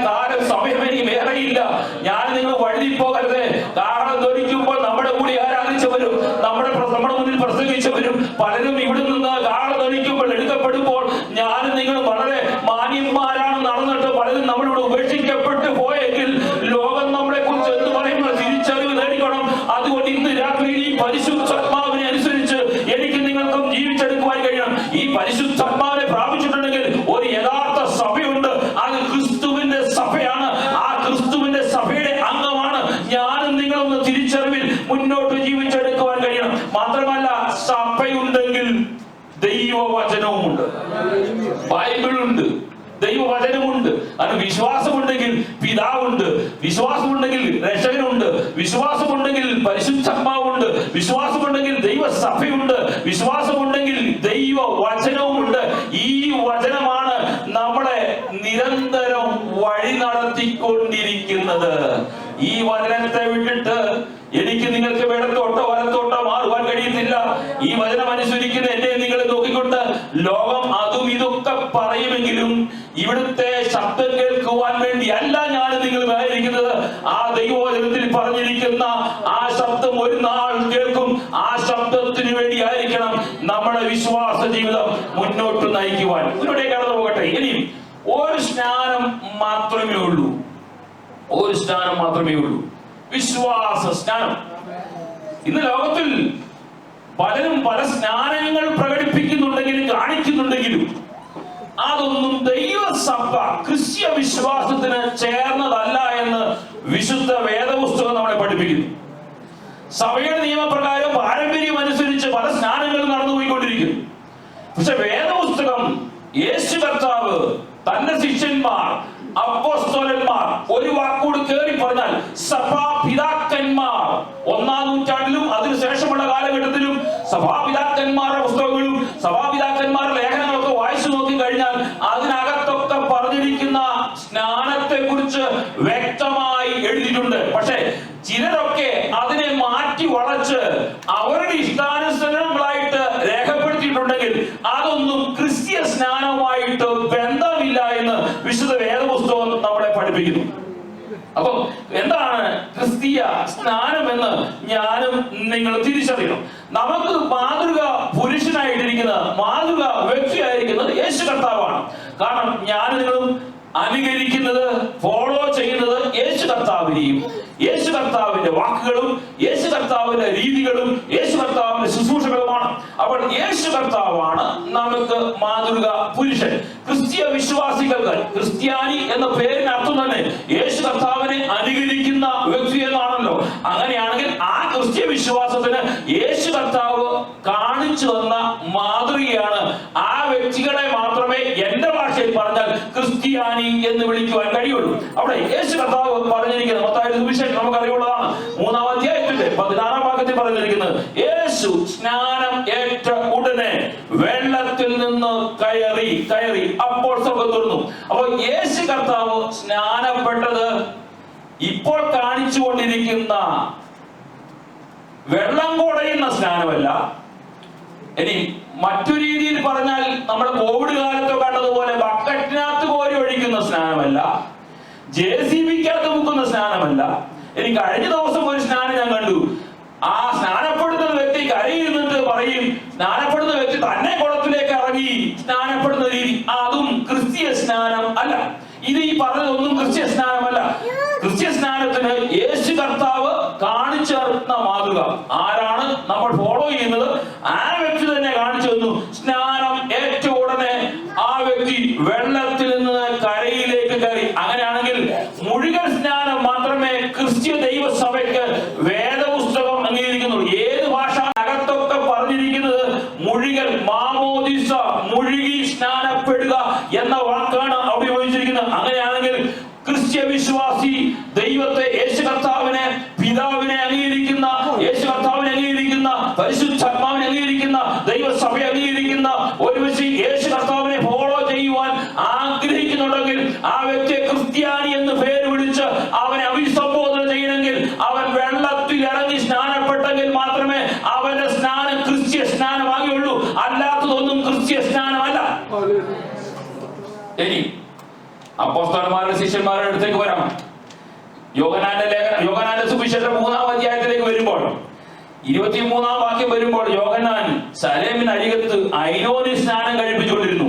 സമയമനി മേറയില്ല. ഞാൻ നിങ്ങൾ വഴുതി പോകരുത്. കാരണം ധരിക്കുമ്പോൾ നമ്മുടെ കൂടി ആരാധിച്ചവരും നമ്മുടെ മുന്നിൽ പ്രസംഗിച്ചവരും പലരും ഇവിടെ നിന്ന് കാള ധരിക്കുമ്പോൾ എടുക്കപ്പെടുമ്പോൾ ഞാനും നിങ്ങൾ വളരെ മാന്യന്മാരാണ് നടന്നിട്ട് പലരും നമ്മളിവിടെ ഉപേക്ഷിക്കപ്പെട്ടു പോയെങ്കിൽ ലോകം നമ്മളെ കുറിച്ച് എന്ത് പറയുന്ന തിരിച്ചറിവ് നേടിക്കണം. അതുകൊണ്ട് ഇന്ന് രാത്രി ഈ പരിശുദ്ധാത്മാവിനെ അനുസരിച്ച് എനിക്ക് നിങ്ങൾക്കും ജീവിച്ചെടുക്കുവാൻ കഴിയണം. ഈ പരിശുദ്ധാത്മാവിനെ പ്രാപിച്ചിട്ടുണ്ടെങ്കിൽ ഒരു യഥാർത്ഥ സഭയുണ്ട്. അത് ക്രിസ്തുവിന്റെ സഭയാണ്. ആ ക്രിസ്തുവിന്റെ സഭയുടെ അംഗമാണ് ഞാനും നിങ്ങളൊന്ന് തിരിച്ചറിവിൽ മുന്നോട്ട് ജീവിച്ചെടുക്കുവാൻ കഴിയണം. മാത്രമല്ല, സഭയുണ്ടെങ്കിൽ ദൈവവചനവുമുണ്ട്, ബൈബിളുണ്ട്, ദൈവവചനമുണ്ട്. അത് വിശ്വാസമുണ്ടെങ്കിൽ പിതാവുണ്ട്, വിശ്വാസമുണ്ടെങ്കിൽ രക്ഷകനുണ്ട്, വിശ്വാസമുണ്ടെങ്കിൽ പരിശുദ്ധാത്മാവുണ്ട്, വിശ്വാസമുണ്ടെങ്കിൽ ദൈവസഭയുണ്ട്, വിശ്വാസമുണ്ടെങ്കിൽ ദൈവവചനവുമുണ്ട്. ഈ വചനമാണ് നമ്മളെ നിരന്തരം വഴി നടത്തിക്കൊണ്ടിരിക്കുന്നത്. ഈ വചനത്തെ വിട്ടിട്ട് എനിക്ക് നിങ്ങൾക്ക് ഇടത്തോട്ടോ വലത്തോട്ടോ മാറുവാൻ കഴിയത്തില്ല. ഈ വചനം അനുസരിക്കുന്ന എന്നെ നിങ്ങൾ നോക്കിക്കൊണ്ട് ലോകം അതും ഇതൊക്കെ പറയുമെങ്കിലും ഇവിടുത്തെ ശബ്ദം കേൾക്കുവാൻ വേണ്ടി അല്ല ഞാൻ നിങ്ങളുമായിരിക്കുന്നത്. ആ ദൈവവചനത്തിൽ പറഞ്ഞിരിക്കുന്ന ആ ശബ്ദം ഒരു നാൾ കേൾക്കും. ആ ശബ്ദത്തിന് വേണ്ടി ആയിരിക്കണം നമ്മുടെ വിശ്വാസ ജീവിതം മുന്നോട്ട് നയിക്കുവാൻ. ഇവിടെ കടന്നു പോകട്ടെ. ഇനി ഒരു സ്നാനം മാത്രമേ ഉള്ളൂ, വിശ്വാസ സ്നാനം. ഇന്ന് ലോകത്തിൽ പലരും പല സ്നാനങ്ങൾ പ്രകടിപ്പിക്കുന്നുണ്ടെങ്കിലും കാണിക്കുന്നുണ്ടെങ്കിലും അതൊന്നും ദൈവസഭ ക്രിസ്ത്യ വിശ്വാസത്തിന് ചേർന്നതല്ല എന്ന് വിശുദ്ധ വേദപുസ്തകം നമ്മളെ പഠിപ്പിക്കുന്നു. സഭയുടെ നിയമപ്രകാരം പാരമ്പര്യം അനുസരിച്ച് പല സ്നാനങ്ങളും നടന്നുപോയിക്കൊണ്ടിരിക്കുന്നു. പക്ഷെ വേദപുസ്തകം യേശു കർത്താവ് തന്റെ ശിഷ്യന്മാർ അപ്പോസ്തലന്മാർ ഒരു വാക്കുകൂടി കേറി പറഞ്ഞാൽ സഭാപിതാക്കന്മാർ 1-ാം നൂറ്റാണ്ടിലും അതിനുശേഷമുള്ള കാലഘട്ടത്തിലും സഭാപിതാക്കന്മാരുടെ പുസ്തകങ്ങളും സഭാപിതാക്കന്മാരുടെ ലേഖനങ്ങളൊക്കെ വായിച്ചു നോക്കി കഴിഞ്ഞാൽ അതിനകത്തൊക്കെ പറഞ്ഞിരിക്കുന്ന സ്നാനത്തെ കുറിച്ച് വ്യക്തമായി എഴുതിയിട്ടുണ്ട്. പക്ഷെ ചിലരൊക്കെ അതിനെ മാറ്റി വളച്ച് അവരുടെ ഇഷ്ടാനുസരണങ്ങളായിട്ട് രേഖപ്പെടുത്തിയിട്ടുണ്ടെങ്കിൽ അതൊന്നും ക്രിസ്ത്യ സ്നാനവുമായിട്ട് ബന്ധമില്ല എന്ന് വിശുദ്ധ വേദപുസ്തകം നമ്മളെ പഠിപ്പിക്കുന്നു. അപ്പം എന്താണ് ക്രിസ്തീയ സ്നാനം എന്ന് ഞാനും നിങ്ങൾ തിരിച്ചറിയണം. നമുക്ക് മാതൃക പുരുഷനായിട്ടിരിക്കുന്ന മാതൃക വ്യക്തിയായിരിക്കുന്നത് യേശു കർത്താവാണ്. കാരണം ഞാൻ നിങ്ങളും അനുകരിക്കുന്നത് ഫോളോ ചെയ്യുന്നത് യേശു കർത്താവിനെയും യേശു കർത്താവിന്റെ വാക്കുകളും യേശു കർത്താവിന്റെ രീതികളും യേശു കർത്താവിന്റെ ശുശ്രൂഷകളുമാണ്. അപ്പോൾ യേശു കർത്താവാണ് നമുക്ക് മാതൃക പുരുഷൻ. ക്രിസ്തീയ വിശ്വാസികൾക്ക് ക്രിസ്ത്യാനി എന്ന പേരിന് അർത്ഥം തന്നെ യേശു കർത്താവിനെ അനുകരിക്കുന്ന വ്യക്തി എന്നാണല്ലോ. അങ്ങനെയാണെങ്കിൽ ആ ക്രിസ്തീയ വിശ്വാസത്തിന് യേശു കർത്താവ് കാണിച്ചു തന്ന മാതൃകയാണ്. ആ വ്യക്തികളെ മാത്രമേ എന്റെ ഭാഷയിൽ പറഞ്ഞാൽ ക്രിസ്ത്യാനി എന്ന് വിളിക്കുവാൻ കഴിയുള്ളൂ. അവിടെ യേശു കർത്താവ് പറഞ്ഞിരിക്കുന്നത് മത്തായി സുവിശേഷം നമുക്കറിയുള്ളതാണ്. 3-ാം അധ്യായത്തിന്റെ 16-ാം വാക്യത്തിൽ പറഞ്ഞിരിക്കുന്നത് യേശു സ്നാനം ഏറ്റ ഉടനെ വെള്ളത്തിൽ നിന്ന് കയറി അപ്പോൾ സ്വർഗ്ഗം തുറന്നു. അപ്പോൾ യേശു കർത്താവ് സ്നാനപ്പെട്ടത് ഇപ്പോൾ കാണിച്ചുകൊണ്ടിരിക്കുന്ന വെള്ളം കുടയുന്ന സ്നാനമല്ല. ഇനി മറ്റു രീതിയിൽ പറഞ്ഞാൽ നമ്മുടെ കോവിഡ് കാലത്ത് കണ്ടതുപോലെ ബക്കറ്റിനകത്ത് കോരി ഒഴിക്കുന്ന സ്നാനമല്ല, JCBക്കകത്ത് മുക്കുന്ന സ്നാനമല്ല. ഇനി കഴിഞ്ഞ ദിവസം ഒരു സ്നാനം ഞാൻ കണ്ടു. ആ സ്നാനപ്പെട്ട സ്നാനപ്പെടുന്ന വ്യക്തി തന്നെ കുളത്തിലേക്ക് ഇറങ്ങി സ്നാനപ്പെടുന്ന രീതി, അതും ക്രിസ്തീയ സ്നാനം അല്ല. ഇത് ഈ പറഞ്ഞതൊന്നും ക്രിസ്തീയ സ്നാനമല്ല. ക്രിസ്തീയ സ്നാനത്തിന് യേശു കർത്താവ് കാണിച്ചു തരുന്ന മാതൃക ആരാണ് നമ്മൾ ഫോളോ ചെയ്യുന്നത്, ആ വ്യക്തി തന്നെ കാണിച്ചു തന്നു. സ്നാനം ഏറ്റ ഉടനെ ആ വ്യക്തി വെള്ളത്തിൽ നിന്ന് കരയിലേക്ക് കയറി. അങ്ങനെയാണെങ്കിൽ മുഴുകൽ സ്നാനം മാത്രമേ ക്രിസ്തീയ ദൈവസഭയ്ക്ക് വേദപുസ്തകം അംഗീകരിക്കുന്നുള്ളൂ. ഏത് ഭാഷ അകത്തൊക്കെ പറഞ്ഞിരിക്കുന്നത് മുഴുകൽ, മാമോദിസ, മുഴുകി സ്നാനപ്പെടുക എന്ന വാക്കാണ് അവിടെ ഉപയോഗിച്ചിരിക്കുന്നത്. അങ്ങനെയാണെങ്കിൽ ക്രിസ്ത്യ വിശ്വാസി ദൈവത്തെ, യേശു കർത്താവിനെ, പിതാവിനെ അംഗീകരിക്കുന്ന, യേശു കർത്താവിനെ അംഗീകരിക്കുന്ന, പരിശുദ്ധാത്മാവിനെ അംഗീകരിക്കുന്ന, ദൈവസഭയെ അംഗീകരിക്കുന്ന ഒരു വ്യക്തി യേശു കർത്താവിനെ ഫോളോ ചെയ്യുവാൻ ആഗ്രഹിക്കുന്നുണ്ടെങ്കിൽ ആ വ്യക്തിയെ ക്രിസ്ത്യാനി എന്ന് പേര് വിളിച്ച് അവനെ അഭിസംബോധന ചെയ്യണമെങ്കിൽ അവൻ വെള്ളത്തിൽ ഇറങ്ങി സ്നാനപ്പെട്ടെങ്കിൽ മാത്രമേ അവന്റെ സ്നാനം ക്രിസ്ത്യ സ്നാനമാകുകയുള്ളൂ. അല്ലാത്തതൊന്നും ക്രിസ്ത്യ സ്നാനമല്ല. ഇനി അപ്പോസ്തലന്മാരുടെ ശിഷ്യന്മാരുടെ അടുത്തേക്ക് വരാം. യോഹന്നാന്റെ സുവിശേഷം 3-ാം അധ്യായത്തിലേക്ക് വരുമ്പോൾ 23-ാം വാക്യം വരുമ്പോൾ യോഹന്നാൻ സലേമിന് അരികത്ത് ഐനോനിൽ സ്നാനം കഴിപ്പിച്ചുകൊണ്ടിരുന്നു.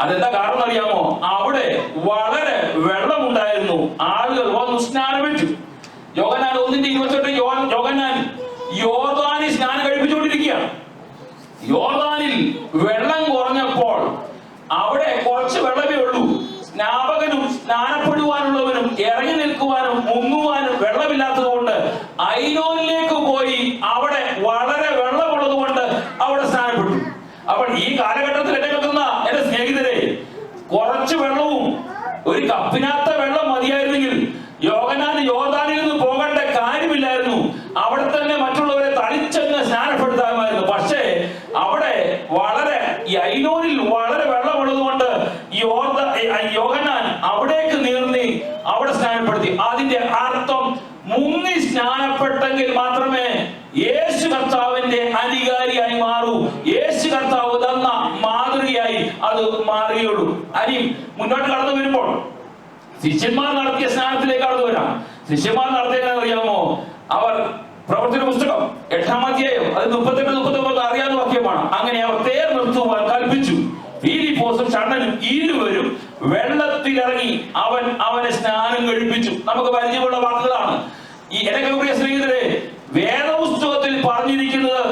അതെന്താ കാരണം അറിയാമോ? അവിടെ വളരെ വെള്ളമുണ്ടായിരുന്നു. ആളുകൾ വന്ന് സ്നാനപ്പെട്ടു. യോഹന്നാൻ 1:28 യോഹന്നാൻ യോർദാനിൽ സ്നാനം കഴിപ്പിച്ചുകൊണ്ടിരിക്കുകയാണ്. യോർദാനിൽ വെള്ളം കുറഞ്ഞപ്പോൾ അവിടെ കുറച്ച് വെള്ളമേ ഉള്ളൂ. സ്നാപകനും സ്നാനപ്പെടുവാനുള്ളവനും ഇറങ്ങി നിൽക്കുവാനും മുങ്ങുവാനും വെള്ളമില്ലാത്തത് കൊണ്ട് ഐനോനിലേക്ക് പോയി അവിടെ വളരെ വെള്ളമുള്ളത് കൊണ്ട് അവിടെ സ്നാനപ്പെട്ടു. അപ്പോൾ ഈ കാലഘട്ടത്തിൽ എന്നെ കേൾക്കുന്ന എന്റെ സ്നേഹിതരെ, കുറച്ച് വെള്ളവും ഒരു കപ്പിനകത്ത വെള്ളം മതിയായിരുന്നെങ്കിൽ യോഹന്നാന് യോർദാനിൽ നിന്ന് പോകേണ്ട കാര്യമില്ലായിരുന്നു. അവിടെ തന്നെ മറ്റുള്ളവരെ തളിച്ചങ്ങ് സ്നാനപ്പെടുത്താമായിരുന്നു. പക്ഷേ അവിടെ വളരെ ഈ ഐനോനിൽ വളരെ വെള്ളമുള്ളത് കൊണ്ട് യോഹന്നാൻ അവിടേക്ക് നീർന്നി അവിടെ സ്നാനപ്പെടുത്തി. അതിന്റെ അർത്ഥം മുങ്ങി സ്നാനപ്പെട്ടെങ്കിൽ മാത്രമേ യേശു കർത്താവിന്റെ അധികാരിയായി മാറൂ. യേശു കർത്താവ് തന്ന മാതൃകയായി അത് മാറുകയുള്ളൂ. അനി മുന്നോട്ട് കടന്നു വരുമ്പോൾ ശിഷ്യന്മാർ നടത്തിയ സ്നാനത്തിലേക്ക് കടന്നു വരാം. ശിഷ്യന്മാർ നടത്തിയെന്ന് അറിയാമോ? അവർ പ്രവർത്തന പുസ്തകം 8-ാം അധ്യായം അത് 38-39 അറിയാവുന്ന വാക്യമാണ്. അങ്ങനെ അവർ തേർ നിർത്തുവാൻ കൽപ്പിച്ചു. ഫിലിപ്പോസും ഷണ്ഡനും ഇരുവരും വെള്ളത്തിലിറങ്ങി അവനെ സ്നാനം കഴിപ്പിച്ചു. നമുക്ക് പരിചയമുള്ള വാക്കുകളാണ്. ഈ എന്റെ പ്രിയ സ്നേഹിതരെ, വേദപുസ്തകത്തിൽ പറഞ്ഞിരിക്കുന്നത്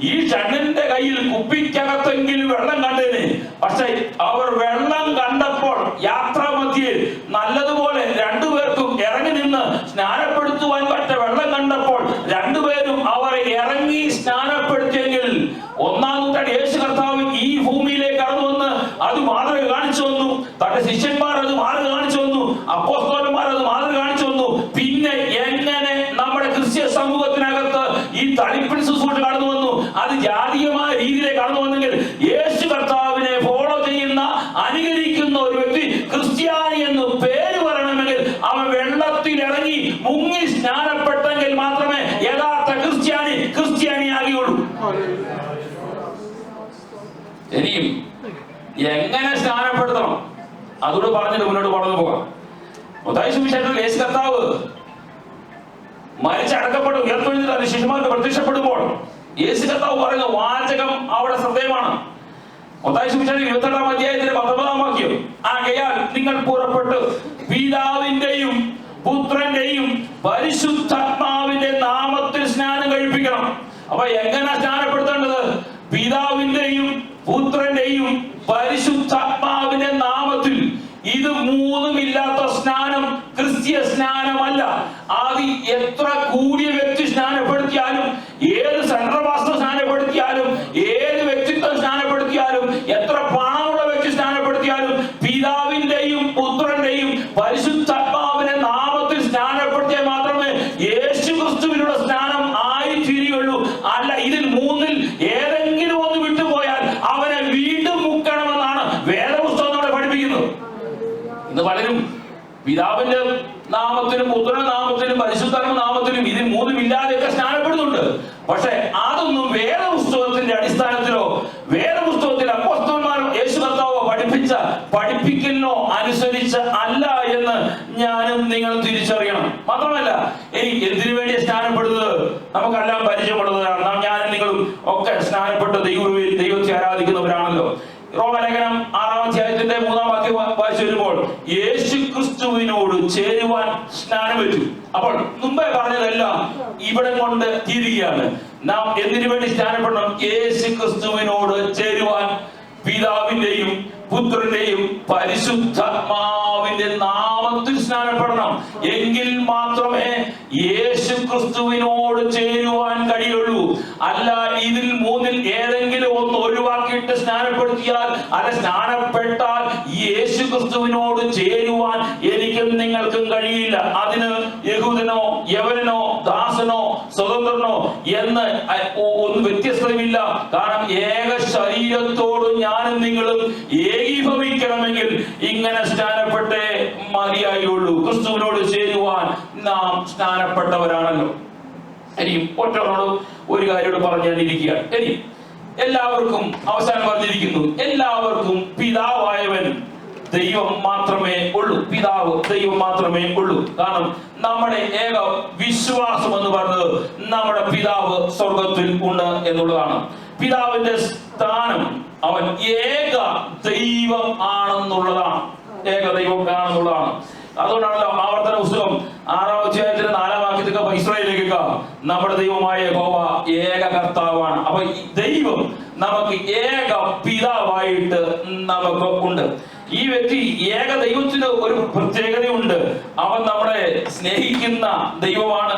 ഈ ഷണ്ഡന്റെ കയ്യിൽ കുപ്പിക്കകത്തെങ്കിലും വെള്ളം കണ്ടേനെ. പക്ഷെ അവർ വെള്ളം കണ്ടപ്പോൾ യാത്രാമധ്യേ നല്ലതുപോലെ രണ്ടുപേർക്കും ഇറങ്ങി നിന്ന് സ്നാനപ്പെടുത്തുവാൻ പറ്റ വെള്ളം കണ്ടപ്പോൾ രണ്ടുപേരും അവരെ ഇറങ്ങി സ്നാനപ്പെടുത്തിയെങ്കിൽ 1-ാം നൂറ്റാണ്ട് യേശു കർത്താവ് ഈ ഭൂമിയിലേക്ക് കടന്നു വന്ന് അത് മാതൃക കാണിച്ചു വന്നു. തന്റെ ശിഷ്യന്മാർ അത് മാതൃക കാണിച്ചു വന്നു. അപ്പോസ്തലന്മാർ അത് മാതൃക കാണിച്ചു വന്നു. പിന്നെ എങ്ങനെ നമ്മുടെ ക്രിസ്ത്യ സമൂഹത്തിനകത്ത് ഈ തളിപ്പിൻ ശുശ്രൂഷ കടന്നു വന്നു? അത് ജാതീയമായ രീതിയിലേക്ക് കടന്നു വന്നെങ്കിൽ യേശു കർത്താവിനെ ഫോളോ ചെയ്യുന്ന, അനുകരിക്കുന്ന ഒരു വ്യക്തി ക്രിസ്ത്യാനി എന്ന് പേര് പറയണമെങ്കിൽ അവൻ വെള്ളത്തിൽ ഇറങ്ങി മുങ്ങി സ്നാനപ്പെട്ടെങ്കിൽ മാത്രമേ യഥാർത്ഥ ക്രിസ്ത്യാനിയാകുകയുള്ളൂ. ഇനിയും എങ്ങനെ സ്നാനപ്പെടുത്തണം അതോട് പറഞ്ഞിട്ട് മുന്നോട്ട് കടന്നു പോകാം. മത്തായി സുവിശേഷത്തിൽ യേശു കർത്താവ് മരിച്ചടക്കപ്പെട്ടു ഉയർത്തെഴുന്നേറ്റ് തന്റെ ശിഷ്യന്മാർക്ക് പ്രത്യക്ഷപ്പെടുമ്പോൾ യേശു കർത്താവ് പറയുന്ന വാചകം അവിടെ ശ്രദ്ധേയമാണ്. മത്തായി സുവിശേഷം 28-ാം അധ്യായത്തിന്റെ 19-ാം വാക്യം, ആകയാൽ നിങ്ങൾ പുറപ്പെട്ട് പിതാവിന്റെയും പുത്രന്റെയും പരിശുദ്ധാത്മാവിന്റെ നാമത്തിൽ സ്നാനം കഴിപ്പിക്കണം. അപ്പൊ എങ്ങനെ സ്നാനപ്പെടുത്തേണ്ടത്? പിതാവിന്റെയും പുത്രന്റെയും പരിശുദ്ധാത്മാവിന്റെ നാമത്തിൽ. ഇത് മൂന്നുമില്ലാത്ത സ്നാനം ക്രിസ്തീയ സ്നാനമല്ല. അത് എത്ര കൂടിയ വ്യക്തി സ്നാനപ്പെടുത്തിയാലും, ഏത് സെൻട്രൽ സ്നാനപ്പെടുത്തിയാലും, ഏത് വ്യക്തിത്വം സ്നാനപ്പെടുത്തിയാലും, എത്ര പണമുള്ള വ്യക്തി സ്നാനപ്പെടുത്തിയാലും, പിതാവിന്റെയും പുത്രന്റെയും പരിശുദ്ധാത്മാവിന്റെ നാമത്തിൽ സ്നാനപ്പെടുത്തിയാൽ മാത്രമേ യേശു ക്രിസ്തുവിനുള്ള സ്നാനം ആയി തീരുകയുള്ളൂ. അല്ല, ഇതിൽ മൂന്നിൽ ഏതെങ്കിലും ഒന്ന് വിട്ടുപോയാൽ അവനെ വീണ്ടും മുക്കണമെന്നാണ് വേദപുസ്തകം നമ്മളെ പഠിപ്പിക്കുന്നത്. ഇന്ന് പലരും പിതാവിന്റെ നാമത്തിലും പുത്രന്റെ നാമത്തിലും പരിശുദ്ധാത്മ നാമത്തിലും ഇതിൽ മൂന്നുമില്ലാതെയൊക്കെ സ്നാനപ്പെടുന്നുണ്ട്. പക്ഷെ അതൊന്നും വേദപുസ്തകത്തിന്റെ അടിസ്ഥാനത്തിലോ വേദപുസ്തകത്തിൽ അപ്പോസ്തലന്മാരോ യേശു കർത്താവോ പഠിപ്പിച്ച പഠിപ്പിക്കലിനോ അനുസരിച്ച് അല്ല എന്ന് ഞാനും നിങ്ങൾ തിരിച്ചറിയണം. മാത്രമല്ല, ഇനി എന്തിനു വേണ്ടി സ്നാനപ്പെടുന്നത് നമുക്കെല്ലാം പരിചയമുള്ളതാണ്. ഞാനും നിങ്ങളും ഒക്കെ സ്നാനപ്പെട്ട് ദൈവത്തെ ആരാധിക്കുന്നവരാണല്ലോ. റോമലേഖനം 6-ാം അധ്യായത്തിന്റെ 3-ാം വാക്യം വായിച്ചു വരുമ്പോൾ യേശു ക്രിസ്തുവിനോട് ചേരുവാൻ സ്നാനമേറ്റു. അപ്പോൾ മുമ്പേ പറഞ്ഞതെല്ലാം ഇവിടെ കൊണ്ട് തീരുകയാണ്. നാം എന്തിനു വേണ്ടി സ്നാനപ്പെടണം? യേശു ക്രിസ്തുവിനോട് ചേരുവാൻ. പിതാവിന്റെയും പുത്രന്റെയും പരിശുദ്ധാത്മാവിന്റെ നാമത്തിൽ സ്നാനപ്പെടണം. എങ്കിൽ മാത്രമേ യേശു ക്രിസ്തുവിനോട് ചേരുവാൻ കഴിയുള്ളൂ. അല്ല ഇതിൽ മൂന്നിൽ ഏതെങ്കിലും ഒന്ന് ഒഴിവാക്കിയിട്ട് സ്നാനപ്പെടുത്തിയാൽ അല്ല സ്നാനപ്പെട്ടാൽ യേശു ക്രിസ്തുവിനോട് ചേരുവാൻ എനിക്കും നിങ്ങൾക്കും കഴിയില്ല. അതിന് യഹൂദനോ യവനനോ ദാസനോ സ്വതന്ത്രനോ എന്ന് ഒന്നും വ്യത്യസ്തമില്ല. കാരണം ഏക ശരീരത്തോട് ഞാനും നിങ്ങളും ഏകീഭവിക്കണമെങ്കിൽ ഇങ്ങനെ സ്നാനപ്പെട്ടേ മതിയായുള്ളൂ. ക്രിസ്തുവിനോട് ചേരുവാൻ നാം സ്നാനപ്പെട്ടവരാണല്ലോ. ഇനി ഒറ്റനോട് ഒരു കാര്യം പറഞ്ഞാലിരിക്കുക. ഇനി എല്ലാവർക്കും അവസാനം പറഞ്ഞിരിക്കുന്നു, എല്ലാവർക്കും പിതാവായവൻ ദൈവം മാത്രമേ ഉള്ളൂ. പിതാവ് ദൈവം മാത്രമേ ഉള്ളൂ. കാരണം നമ്മുടെ ഏക വിശ്വാസം എന്ന് പറഞ്ഞത് നമ്മുടെ പിതാവ് സ്വർഗത്തിൽ ഉണ്ട് എന്നുള്ളതാണ്. പിതാവിന്റെ സ്ഥാനം അവൻ ഏക ദൈവം ആണെന്നുള്ളതാണ്. ഏക ദൈവം ആണെന്നുള്ളതാണ്. അതുകൊണ്ടാണല്ലോ ആവർത്തന പുസ്തകം 6-ാം അധ്യായത്തിന്റെ 4-ാം വാക്യത്തിലേക്ക് ഇസ്രായേലിലേക്ക് നമ്മുടെ ദൈവമായ യഹോവ ഏക കർത്താവാണ്. അപ്പൊ ദൈവം നമുക്ക് ഏക പിതാവായിട്ട് നമുക്ക് ഉണ്ട്. ഈ വ്യക്തി ഏക ദൈവത്തിന് ഒരു പ്രത്യേകതയുണ്ട്. അവൻ നമ്മളെ സ്നേഹിക്കുന്ന ദൈവമാണ്,